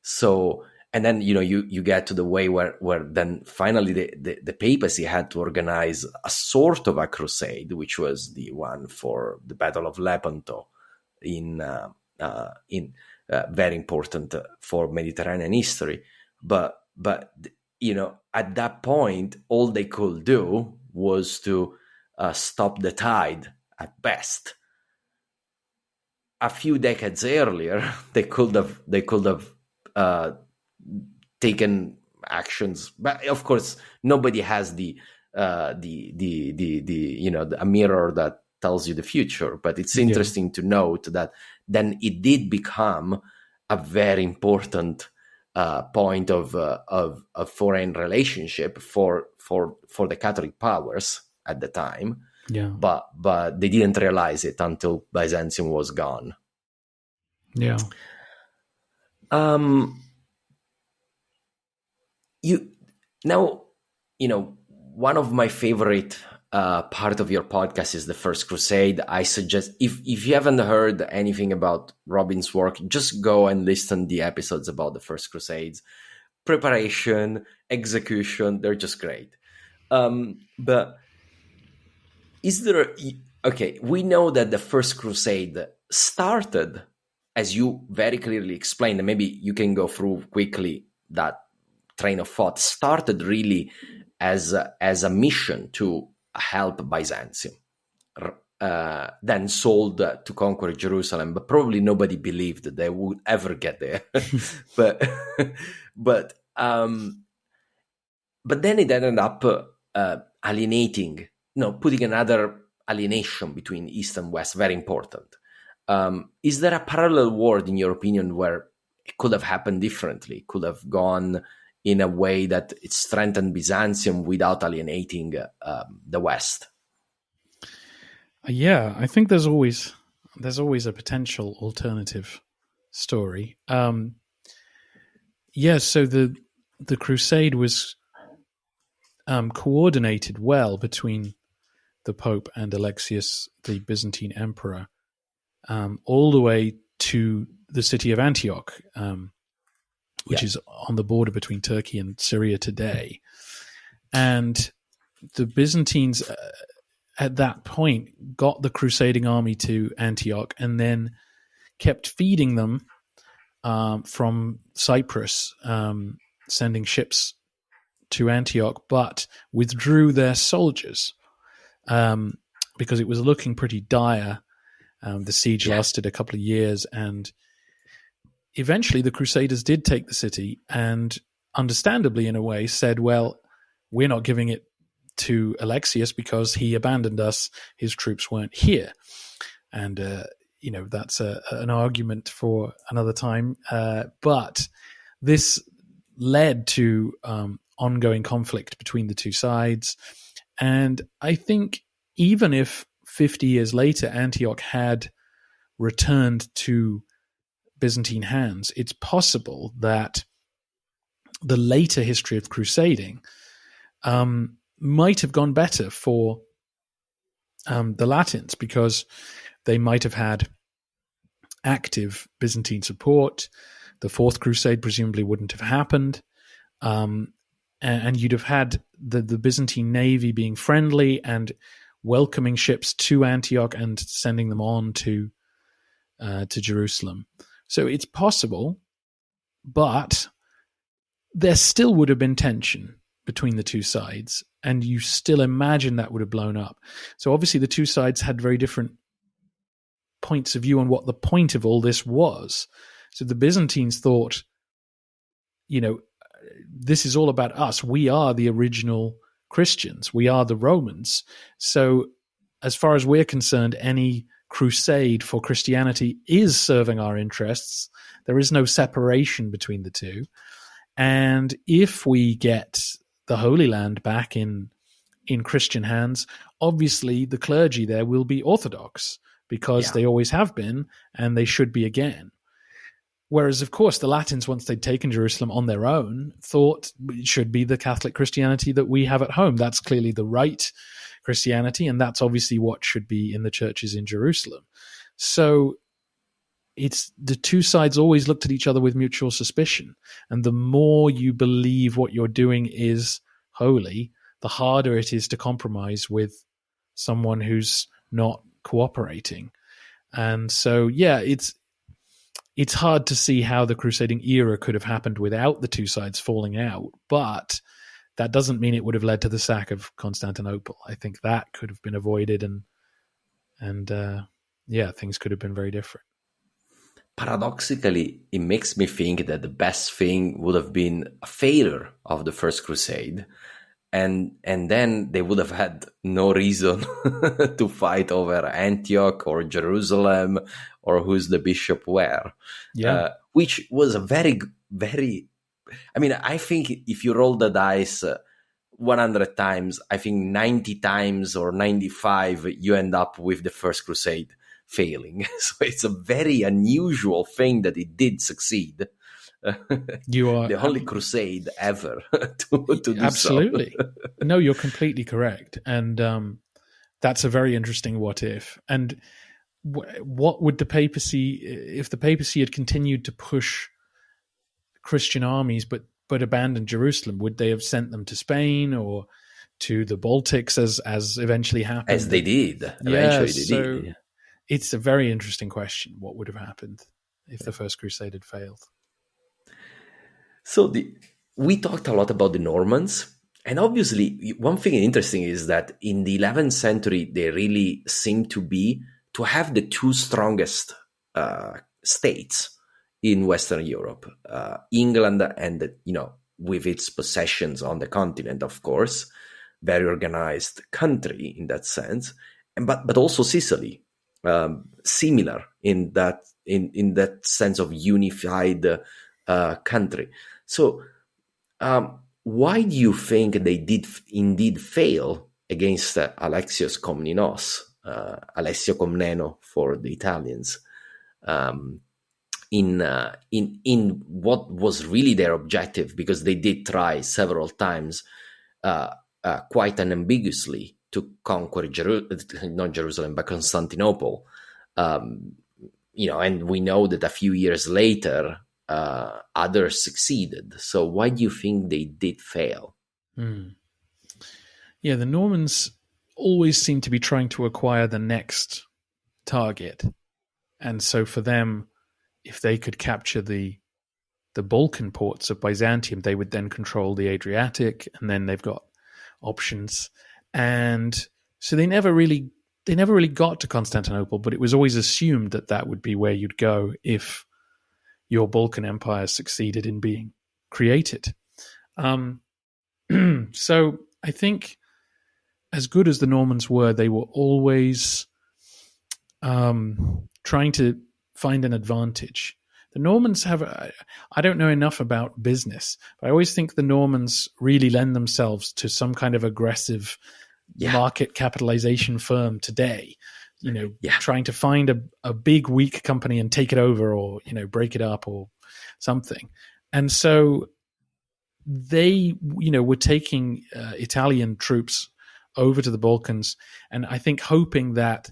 So, and then, you get to the way where then finally the papacy had to organize a sort of a crusade, which was the one for the Battle of Lepanto in very important for Mediterranean history. But at that point, all they could do was to stop the tide at best. A few decades earlier, they could have taken actions, but of course, nobody has a mirror that tells you the future. But it's interesting to note that then it did become a very important point of foreign relationship for the Catholic powers at the time. Yeah. But they didn't realize it until Byzantium was gone. Yeah. One of my favorite part of your podcast is the First Crusade. I suggest if you haven't heard anything about Robin's work, just go and listen the episodes about the First Crusades. Preparation, execution, they're just great. But is there... Okay, we know that the First Crusade started, as you very clearly explained, and maybe you can go through quickly that train of thought, started really as a mission to help Byzantium, then sold to conquer Jerusalem, but probably nobody believed that they would ever get there. but then it ended up putting another alienation between East and West, very important. Is there a parallel world, in your opinion, where it could have happened differently, could have gone in a way that it strengthened Byzantium without alienating the West? Yeah, I think there's always a potential alternative story. So the crusade was coordinated well between the Pope and Alexius, the Byzantine emperor, all the way to the city of Antioch, which is on the border between Turkey and Syria today. And the Byzantines at that point got the crusading army to Antioch and then kept feeding them from Cyprus, sending ships to Antioch, but withdrew their soldiers because it was looking pretty dire. The siege lasted a couple of years, and eventually the Crusaders did take the city and, understandably in a way, said, well, we're not giving it to Alexius because he abandoned us. His troops weren't here. And, that's an argument for another time. But this led to ongoing conflict between the two sides. And I think even if 50 years later Antioch had returned to Byzantine hands, it's possible that the later history of crusading might have gone better for the Latins, because they might have had active Byzantine support. The Fourth Crusade presumably wouldn't have happened. And you'd have had the Byzantine navy being friendly and welcoming ships to Antioch and sending them on to Jerusalem. So it's possible, but there still would have been tension between the two sides, and you still imagine that would have blown up. So obviously the two sides had very different points of view on what the point of all this was. So the Byzantines thought, this is all about us. We are the original Christians. We are the Romans. So as far as we're concerned, any crusade for Christianity is serving our interests. There is no separation between the two. And if we get the Holy Land back in Christian hands, obviously the clergy there will be Orthodox, because they always have been, and they should be again. Whereas, of course, the Latins, once they'd taken Jerusalem on their own, thought it should be the Catholic Christianity that we have at home. That's clearly the right Christianity, and that's obviously what should be in the churches in Jerusalem. So it's the two sides always looked at each other with mutual suspicion. And the more you believe what you're doing is holy, the harder it is to compromise with someone who's not cooperating. And so, yeah, it's hard to see how the crusading era could have happened without the two sides falling out, but that doesn't mean it would have led to the sack of Constantinople. I think that could have been avoided, and things could have been very different. Paradoxically, it makes me think that the best thing would have been a failure of the First Crusade, and then they would have had no reason to fight over Antioch or Jerusalem or who's the bishop where. Which was a very, very... I mean, I think if you roll the dice 100 times, I think 90 times or 95, you end up with the First Crusade failing. So it's a very unusual thing that it did succeed. You are the only crusade ever to do absolutely. so. No, you're completely correct, and that's a very interesting what if. And what would the papacy, if the papacy had continued to push Christian armies but abandoned Jerusalem, would they have sent them to Spain or to the Baltics as eventually happened? As they did. Eventually they did. It's a very interesting question. What would have happened if the First Crusade had failed? So we talked a lot about the Normans, and obviously one thing interesting is that in the 11th century they really seem to have the two strongest states in Western Europe, England and with its possessions on the continent, of course, very organized country in that sense, but also Sicily, similar in that sense of unified country. So why do you think they did indeed fail against Alexios Komnenos, Alessio Comneno for the Italians, in what was really their objective? Because they did try several times, quite unambiguously, to conquer not Jerusalem but Constantinople. And we know that a few years later, others succeeded. So why do you think they did fail? Yeah, the Normans always seem to be trying to acquire the next target. And so for them, if they could capture the Balkan ports of Byzantium, they would then control the Adriatic, and then they've got options. And so they never really got to Constantinople, but it was always assumed that would be where you'd go if your Balkan Empire succeeded in being created. So I think, as good as the Normans were, they were always trying to find an advantage. The Normans I don't know enough about business, but I always think the Normans really lend themselves to some kind of aggressive market capitalization firm today, trying to find a big, weak company and take it over, or, break it up or something. And so they, were taking Italian troops over to the Balkans, and I think hoping that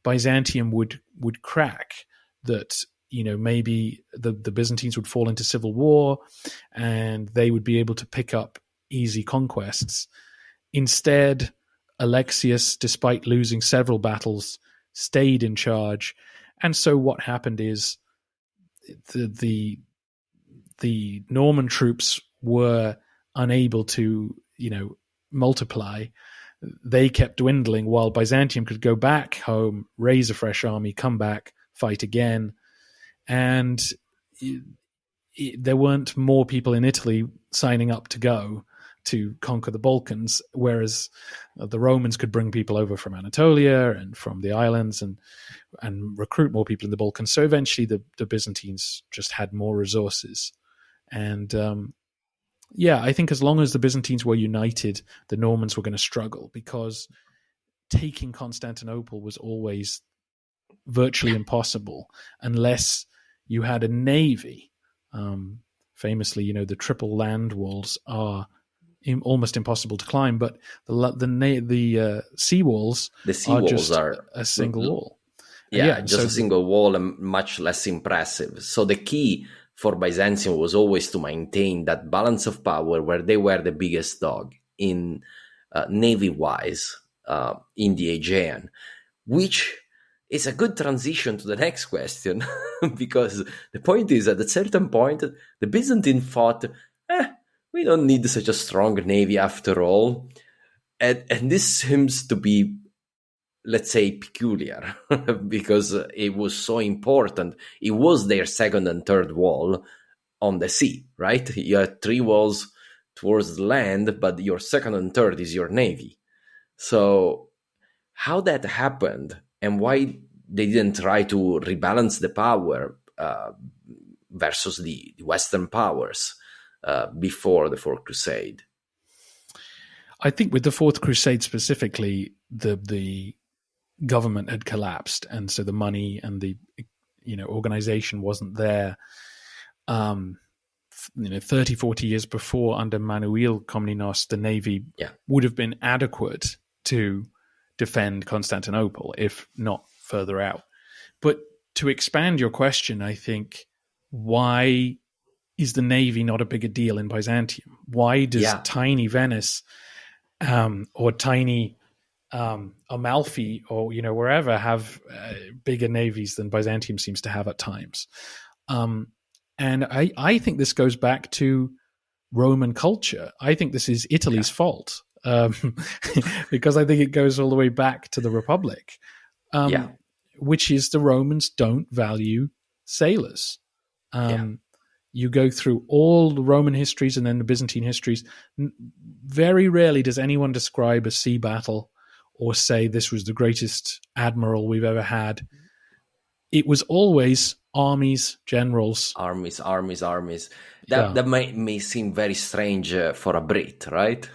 Byzantium would crack, that maybe the Byzantines would fall into civil war and they would be able to pick up easy conquests. Instead, Alexius, despite losing several battles, stayed in charge. And so what happened is the Norman troops were unable to, multiply. They kept dwindling while Byzantium could go back home, raise a fresh army, come back, fight again. And there weren't more people in Italy signing up to go to conquer the Balkans, whereas the Romans could bring people over from Anatolia and from the islands and recruit more people in the Balkans. So eventually the Byzantines just had more resources. And I think as long as the Byzantines were united, the Normans were going to struggle, because taking Constantinople was always virtually impossible unless you had a navy. Famously, the triple land walls are almost impossible to climb, but the sea walls are just a single wall. Yeah, just a single wall and much less impressive. So the key for Byzantium was always to maintain that balance of power where they were the biggest dog in navy-wise in the Aegean, which is a good transition to the next question, because the point is, at a certain point, the Byzantine thought, we don't need such a strong navy after all. And this seems to be, let's say, peculiar, because it was so important. It was their second and third wall on the sea, right? You had 3 walls towards the land, but your second and third is your navy. So how that happened and why they didn't try to rebalance the power versus the Western powers before the Fourth Crusade? I think with the Fourth Crusade specifically, the government had collapsed, and so the money and the organization wasn't there. 30, 40 years before, under Manuel Komnenos, the navy would have been adequate to defend Constantinople, if not further out. But to expand your question, I think, why is the navy not a bigger deal in Byzantium? Why does tiny Venice or tiny Amalfi or wherever have bigger navies than Byzantium seems to have at times? And I think this goes back to Roman culture. I think this is Italy's fault, because I think it goes all the way back to the Republic, which is the Romans don't value sailors. You go through all the Roman histories and then the Byzantine histories. Very rarely does anyone describe a sea battle or say this was the greatest admiral we've ever had. It was always armies, generals. Armies. That may seem very strange for a Brit, right?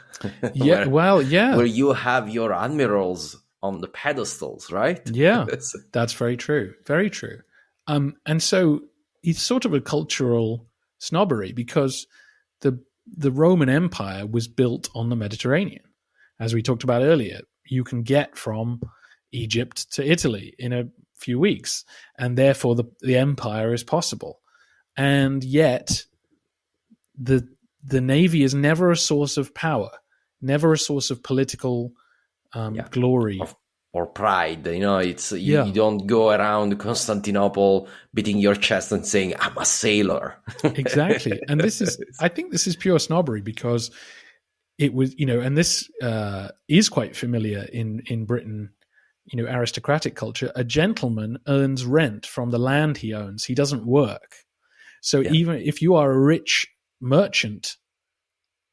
Where you have your admirals on the pedestals, right? Yeah, that's very true. Very true. And so it's sort of a cultural snobbery, because the Roman Empire was built on the Mediterranean. As we talked about earlier, you can get from Egypt to Italy in a few weeks, and therefore the empire is possible. And yet the navy is never a source of power, never a source of political glory or pride. You don't go around Constantinople beating your chest and saying, I'm a sailor. Exactly. And I think this is pure snobbery, because it was, and this is quite familiar in Britain, aristocratic culture. A gentleman earns rent from the land he owns. He doesn't work. So even if you are a rich merchant,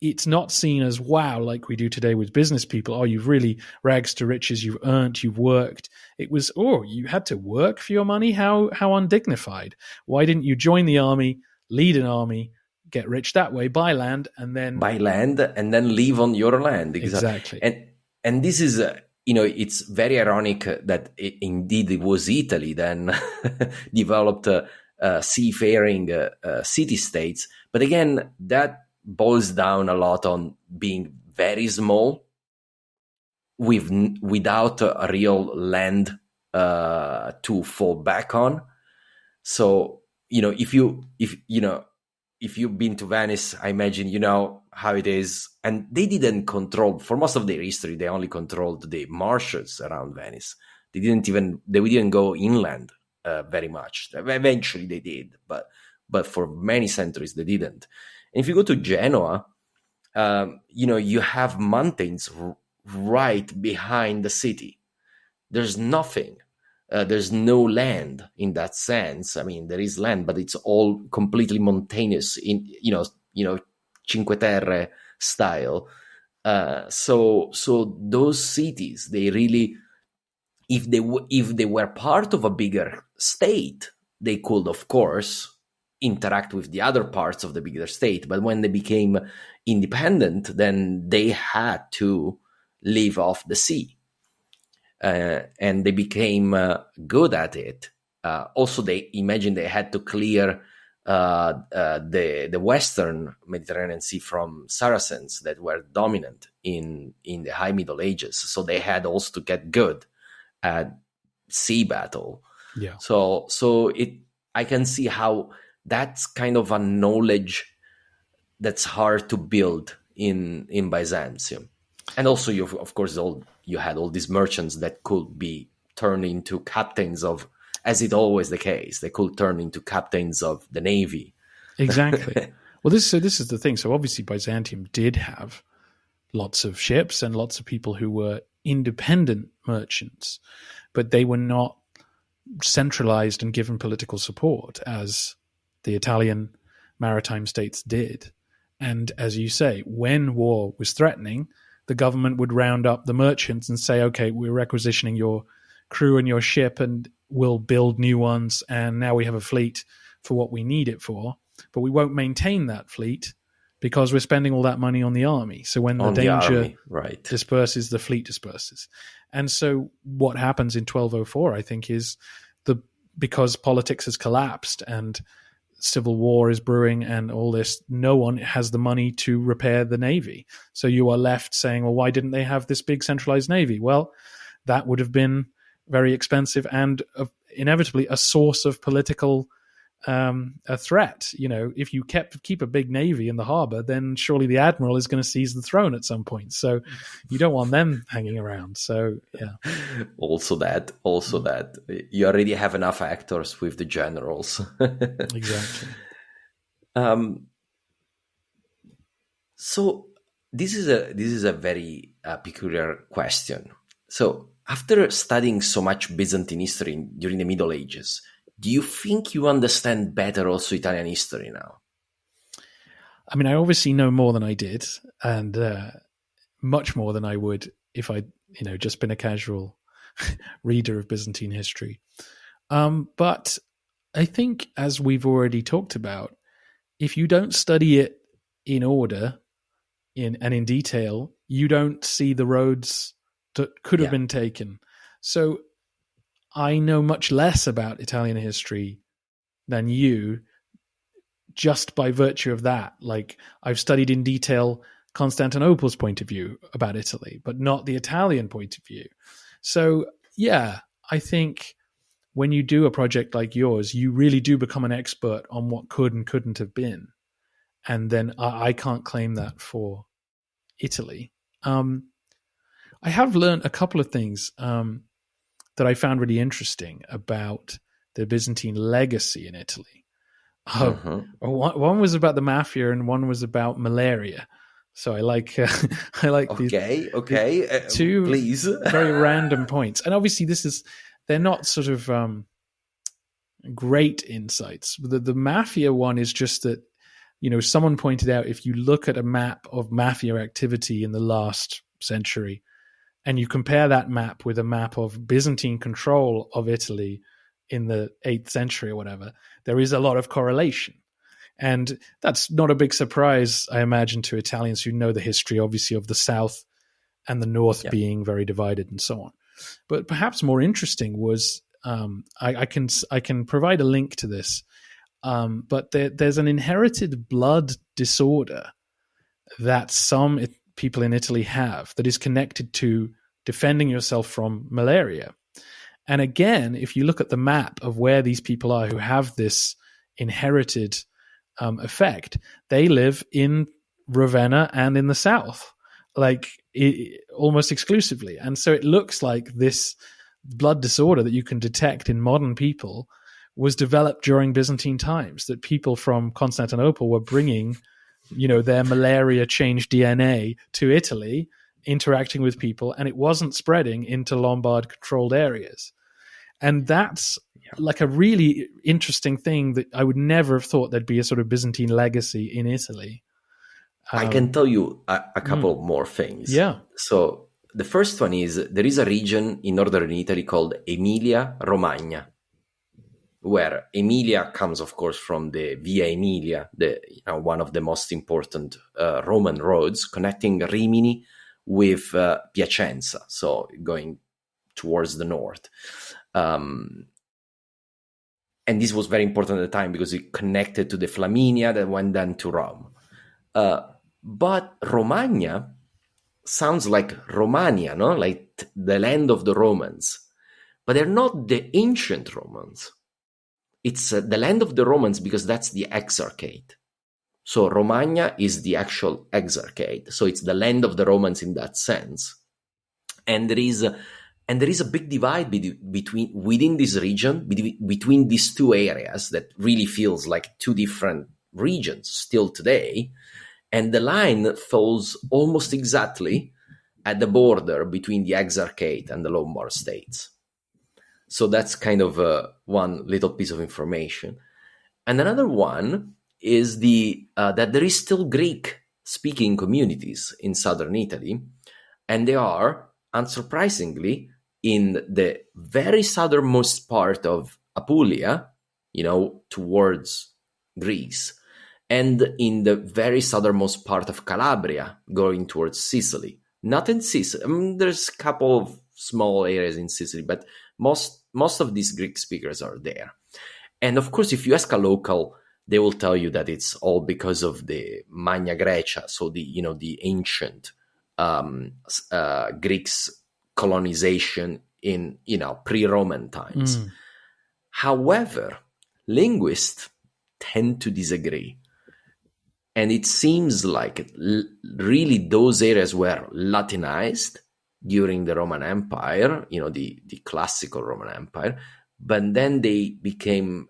it's not seen as, wow, like we do today with business people. Oh, you've really rags to riches. You've earned, you've worked. It was, you had to work for your money. How undignified. Why didn't you join the army, lead an army, get rich that way, buy land, and then live on your land? Exactly. And this is, it's very ironic that indeed it was Italy then developed seafaring city-states. But again, that boils down a lot on being very small without a real land to fall back on. So, if you've been to Venice, I imagine you know how it is. And they didn't control, for most of their history, they only controlled the marshes around Venice. They didn't go inland very much. Eventually they did, but for many centuries they didn't. And if you go to Genoa, you have mountains right behind the city. There's nothing. There's no land in that sense. I mean, there is land, but it's all completely mountainous in, Cinque Terre style. So those cities, they really, if they were part of a bigger state, they could, of course, interact with the other parts of the bigger state. But when they became independent, then they had to live off the sea. And they became good at it. Also, they had to clear the Western Mediterranean Sea from Saracens that were dominant in the High Middle Ages. So they had also to get good at sea battle. Yeah. So I can see how that's kind of a knowledge that's hard to build in Byzantium. And also, of course, you had all these merchants that could be turned into captains of, as it always the case, they could turn into captains of the navy. Exactly. Well, this is the thing. So obviously Byzantium did have lots of ships and lots of people who were independent merchants, but they were not centralized and given political support as the Italian maritime states did. And as you say, when war was threatening, the government would round up the merchants and say, okay, we're requisitioning your crew and your ship and we'll build new ones. And now we have a fleet for what we need it for, but we won't maintain that fleet because we're spending all that money on the army. So when the danger disperses, the fleet disperses. And so what happens in 1204, I think, is because politics has collapsed and civil war is brewing and all this, no one has the money to repair the navy. So you are left saying, well, why didn't they have this big centralized navy? Well, that would have been very expensive and inevitably a source of political a threat. You know, if you keep a big navy in the harbor, then surely the admiral is going to seize the throne at some point. So you don't want them hanging around. So yeah. Also that you already have enough actors with the generals. Exactly. So this is a very peculiar question. So after studying so much Byzantine history during the Middle Ages, do you think you understand better also Italian history now? I mean, I obviously know more than I did, and much more than I would if I'd just been a casual reader of Byzantine history. But I think, as we've already talked about, if you don't study it in order and in detail, you don't see the roads that could have been taken. So I know much less about Italian history than you just by virtue of that. Like, I've studied in detail Constantinople's point of view about Italy, but not the Italian point of view. So, yeah, I think when you do a project like yours, you really do become an expert on what could and couldn't have been. And then I can't claim that for Italy. I have learned a couple of things that I found really interesting about the Byzantine legacy in Italy. One was about the mafia and one was about malaria. So I like these two please. very random points. And obviously they're not sort of great insights. The mafia one is just that, someone pointed out, if you look at a map of mafia activity in the last century, and you compare that map with a map of Byzantine control of Italy in the 8th century or whatever, there is a lot of correlation. And that's not a big surprise, I imagine, to Italians who know the history, obviously, of the South and the North being very divided and so on. But perhaps more interesting was, I can provide a link to this, but there's an inherited blood disorder that some people in Italy have that is connected to defending yourself from malaria. And again, if you look at the map of where these people are who have this inherited effect, they live in Ravenna and in the south, almost exclusively. And so it looks like this blood disorder that you can detect in modern people was developed during Byzantine times, that people from Constantinople were bringing their malaria changed DNA to Italy, interacting with people, and it wasn't spreading into Lombard controlled areas. And that's like a really interesting thing that I would never have thought there'd be a sort of Byzantine legacy in Italy. I can tell you a couple more things. Yeah. So the first one is, there is a region in northern Italy called Emilia-Romagna, where Emilia comes, of course, from the Via Emilia, one of the most important Roman roads connecting Rimini with Piacenza, so going towards the north. And this was very important at the time because it connected to the Flaminia that went then to Rome. But Romagna sounds like Romania, no? Like the land of the Romans. but they're not the ancient Romans. It's the land of the Romans because that's the exarchate. So Romagna is the actual exarchate. So it's the land of the Romans in that sense. And there is a big divide within this region, between these two areas that really feels like two different regions still today. And the line falls almost exactly at the border between the exarchate and the Lombard states. So that's kind of one little piece of information. And another one is that there is still Greek-speaking communities in southern Italy, and they are, unsurprisingly, in the very southernmost part of Apulia, towards Greece, and in the very southernmost part of Calabria, going towards Sicily. Not in Sicily. There's a couple of small areas in Sicily, but most of these Greek speakers are there. And of course, if you ask a local, they will tell you that it's all because of the Magna Graecia, so the ancient Greeks colonization in pre-Roman times. However, linguists tend to disagree. And it seems like really those areas were Latinized during the Roman Empire, the classical Roman Empire, but then they became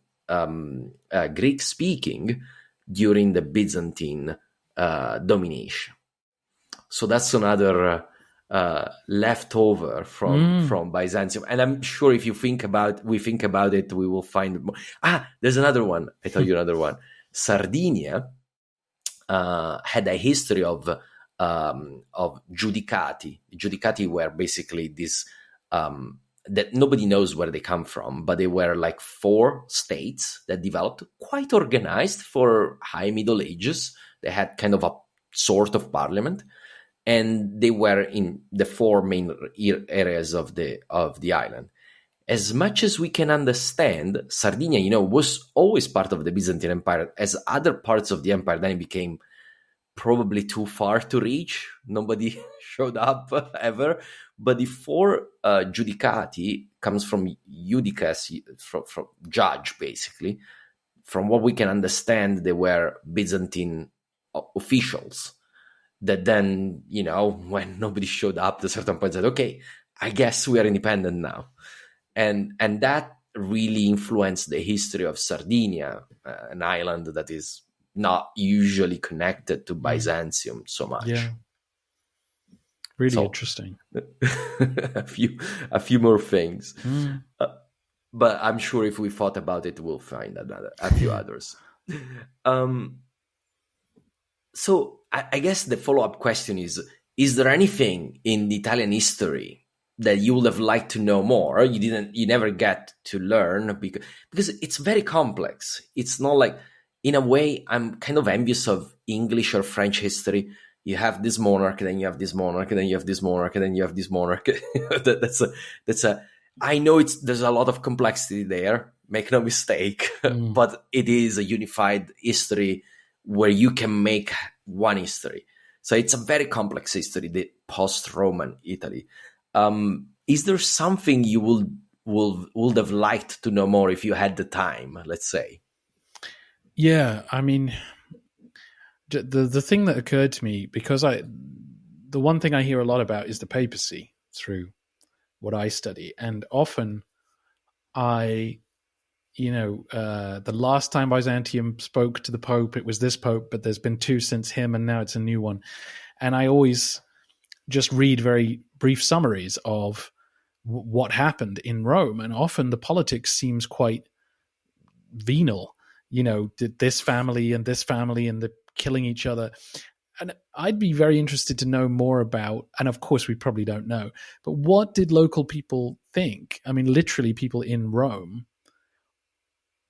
Greek-speaking during the Byzantine domination. So that's another leftover from Byzantium. And I'm sure if we think about it, we will find more. There's another one. I tell you another one. Sardinia had a history of giudicati. Giudicati were basically this that nobody knows where they come from, but they were like 4 states that developed quite organized for high Middle Ages. They had kind of a sort of parliament, and they were in the 4 main areas of the island. As much as we can understand, Sardinia, was always part of the Byzantine Empire. As other parts of the empire, then it became probably too far to reach. Nobody showed up ever. But the 4 giudicati comes from judicus, from judge, basically. From what we can understand, they were Byzantine officials that then, when nobody showed up at a certain point, said, okay, I guess we are independent now. And that really influenced the history of Sardinia, an island that is not usually connected to Byzantium so much. Yeah. Really interesting. a few more things. But I'm sure if we thought about it, we'll find a few others. So I guess the follow-up question is there anything in the Italian history that you would have liked to know more, you never get to learn because it's very complex. It's not like, in a way, I'm kind of envious of English or French history. You have this monarch, then you have this monarch, then you have this monarch, then you have this monarch. I know there's a lot of complexity there, make no mistake, but it is a unified history where you can make one history. So it's a very complex history, the post-Roman Italy. Is there something you would have liked to know more if you had the time, let's say? Yeah, I mean, the thing that occurred to me, because the one thing I hear a lot about is the papacy through what I study. And often the last time Byzantium spoke to the Pope, it was this Pope, but there's been 2 since him, and now it's a new one. And I always just read very brief summaries of what happened in Rome. And often the politics seems quite venal. Did this family and the killing each other. And I'd be very interested to know more about, and of course we probably don't know, but what did local people think? I mean, literally people in Rome,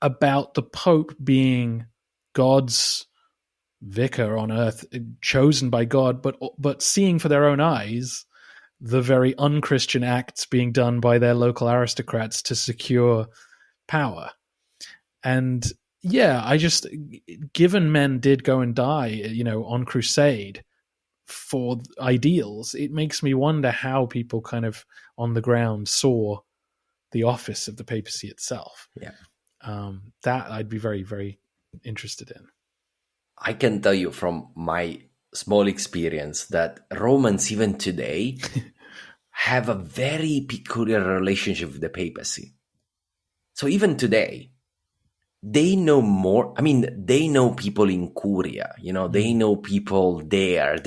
about the Pope being God's vicar on earth, chosen by God, but seeing for their own eyes the very unchristian acts being done by their local aristocrats to secure power. And yeah, given men did go and die, on crusade for ideals, it makes me wonder how people kind of on the ground saw the office of the papacy itself. Yeah. That I'd be very, very interested in. I can tell you from my small experience that Romans, even today, have a very peculiar relationship with the papacy. So even today, they know more. I mean, they know people in Curia, they know people there.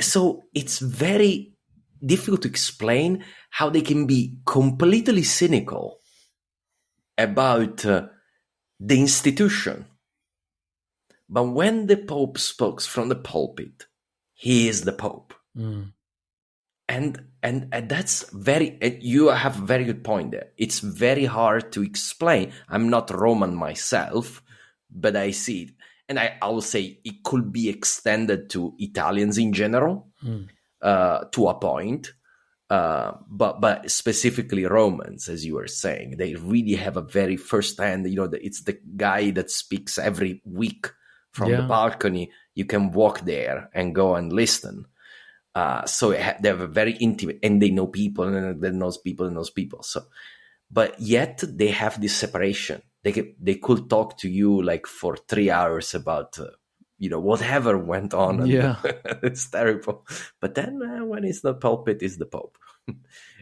So it's very difficult to explain how they can be completely cynical about the institution. But when the Pope speaks from the pulpit, he is the Pope. And that's you have a very good point there. It's very hard to explain. I'm not Roman myself, but I see it. And I will say it could be extended to Italians in general, to a point. But specifically Romans, as you were saying, they really have a very first-hand, it's the guy that speaks every week from the balcony. You can walk there and go and listen. So they have a very intimate, and they know people, and they knows people. So, but yet they have this separation. They could talk to you like for 3 hours about, whatever went on. And it's terrible. But then when it's the pulpit, it's the Pope.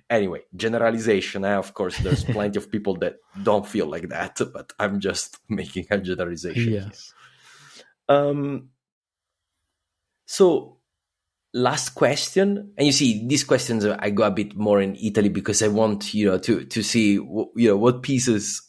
Anyway, generalization. Of course, there's plenty of people that don't feel like that, but I'm just making a generalization. Yes. So last question, and you see these questions I go a bit more in Italy because I want to see what pieces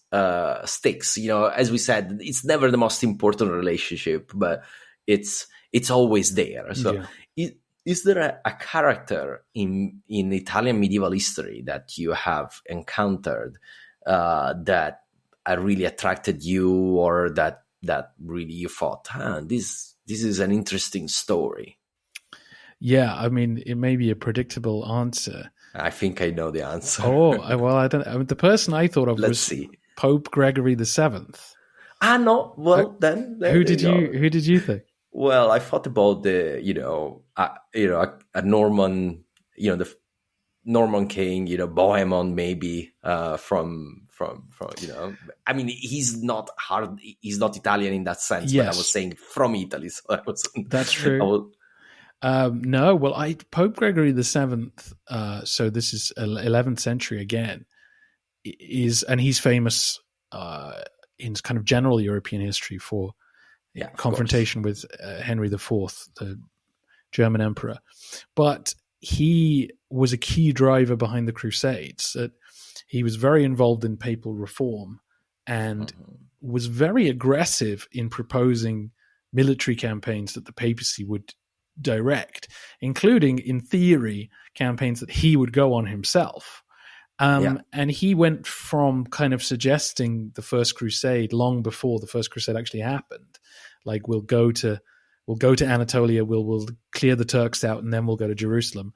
sticks. As we said, it's never the most important relationship, but it's always there. So is there a character in Italian medieval history that you have encountered that really attracted you, or that really you thought, this is an interesting story? Yeah, I mean, it may be a predictable answer. I think I know the answer. Well, I don't. I mean, the person I thought of was Pope Gregory VII. No. Well, then who did you think? Well, I thought about the a Norman, the Norman king, Bohemond maybe from. I mean, he's not Italian in that sense. Yes. But I was saying from Italy, so I was. That's true. No, well, Pope Gregory VII. So this is 11th century again. And he's famous in kind of general European history for confrontation with Henry IV, the German emperor. But he was a key driver behind the Crusades. He was very involved in papal reform and was very aggressive in proposing military campaigns that the papacy would direct, including, in theory, campaigns that he would go on himself. And he went from kind of suggesting the First Crusade long before the First Crusade actually happened. Like, we'll go to Anatolia, we'll clear the Turks out, and then we'll go to Jerusalem.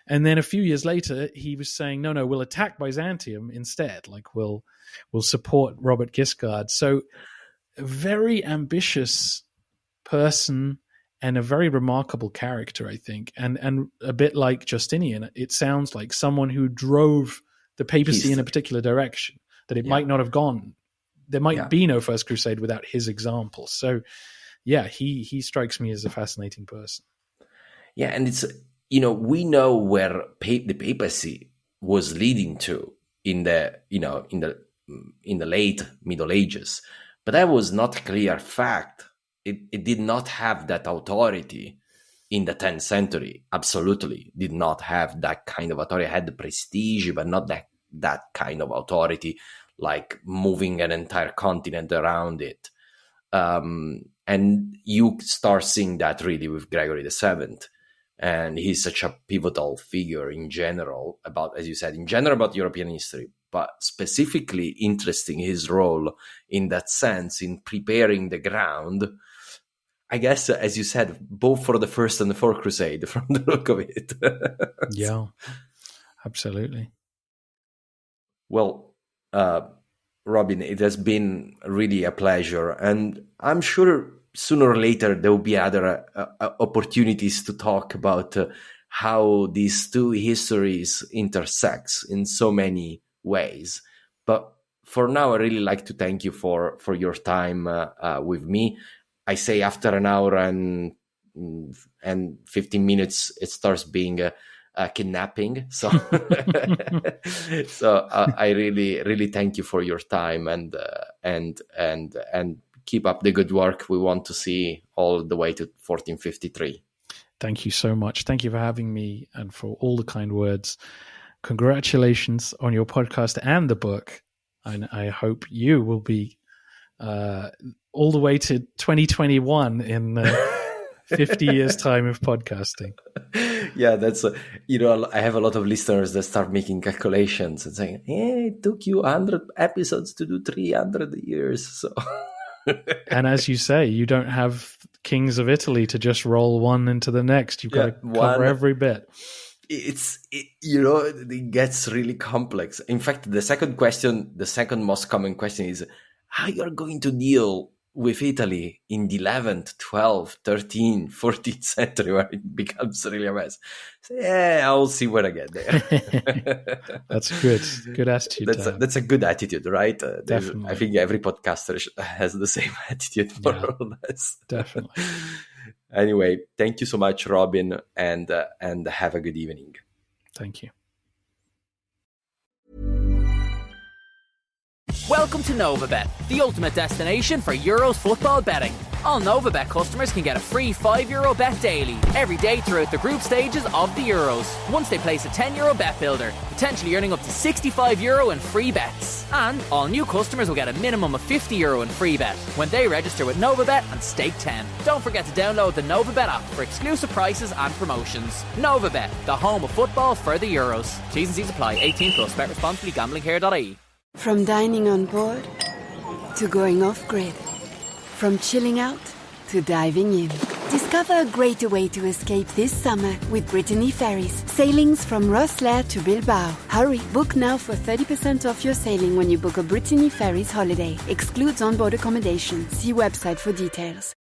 And then a few years later, he was saying, no, we'll attack Byzantium instead. Like, we'll support Robert Guiscard. So a very ambitious person and a very remarkable character, I think. And a bit like Justinian, it sounds like someone who drove the papacy in a particular direction, that it might not have gone. There might be no First Crusade without his example. So, he strikes me as a fascinating person. Yeah, and it's, we know where the papacy was leading to in the late Middle Ages, but that was not a clear fact. It did not have that authority in the 10th century. Absolutely did not have that kind of authority. It had the prestige, but not that kind of authority, like moving an entire continent around it. And you start seeing that really with Gregory VII. And he's such a pivotal figure in general about European history, but specifically interesting his role in that sense, in preparing the ground, I guess, as you said, both for the First and the Fourth Crusade, from the look of it. Yeah, absolutely. Well, Robin, it has been really a pleasure. And I'm sure sooner or later there will be other opportunities to talk about how these two histories intersect in so many ways. But for now, I really like to thank you for your time with me. I say after an hour and 15 minutes, it starts being kidnapping. So, I really thank you for your time and keep up the good work. We want to see all the way to 1453. Thank you so much. Thank you for having me and for all the kind words. Congratulations on your podcast and the book. And I hope you will be all the way to 2021 in 50 years' time of podcasting. Yeah, that's, I have a lot of listeners that start making calculations and saying, hey, it took you 100 episodes to do 300 years. So. And as you say, you don't have Kings of Italy to just roll one into the next. You've got to cover every bit. It gets really complex. In fact, the second most common question is how you're going to deal with Italy in the 11th, 12th, 13th, 14th century, where it becomes really a mess. So, I'll see when I get there. That's good. Good attitude. That's a good attitude, right? Definitely. I think every podcaster has the same attitude, more or less. Definitely. Anyway, thank you so much, Robin, and have a good evening. Thank you. Welcome to Novabet, the ultimate destination for Euros football betting. All Novabet customers can get a free €5 bet daily, every day throughout the group stages of the Euros. Once they place a €10 bet builder, potentially earning up to €65 in free bets. And all new customers will get a minimum of €50 in free bet when they register with Novabet and stake 10. Don't forget to download the Novabet app for exclusive prices and promotions. Novabet, the home of football for the Euros. T's and C's apply. 18+. Bet responsibly. Gamblingcare.ie. From dining on board to going off-grid, from chilling out to diving in. Discover a greater way to escape this summer with Brittany Ferries. Sailings from Rosslare to Bilbao. Hurry, book now for 30% off your sailing when you book a Brittany Ferries holiday. Excludes onboard accommodation. See website for details.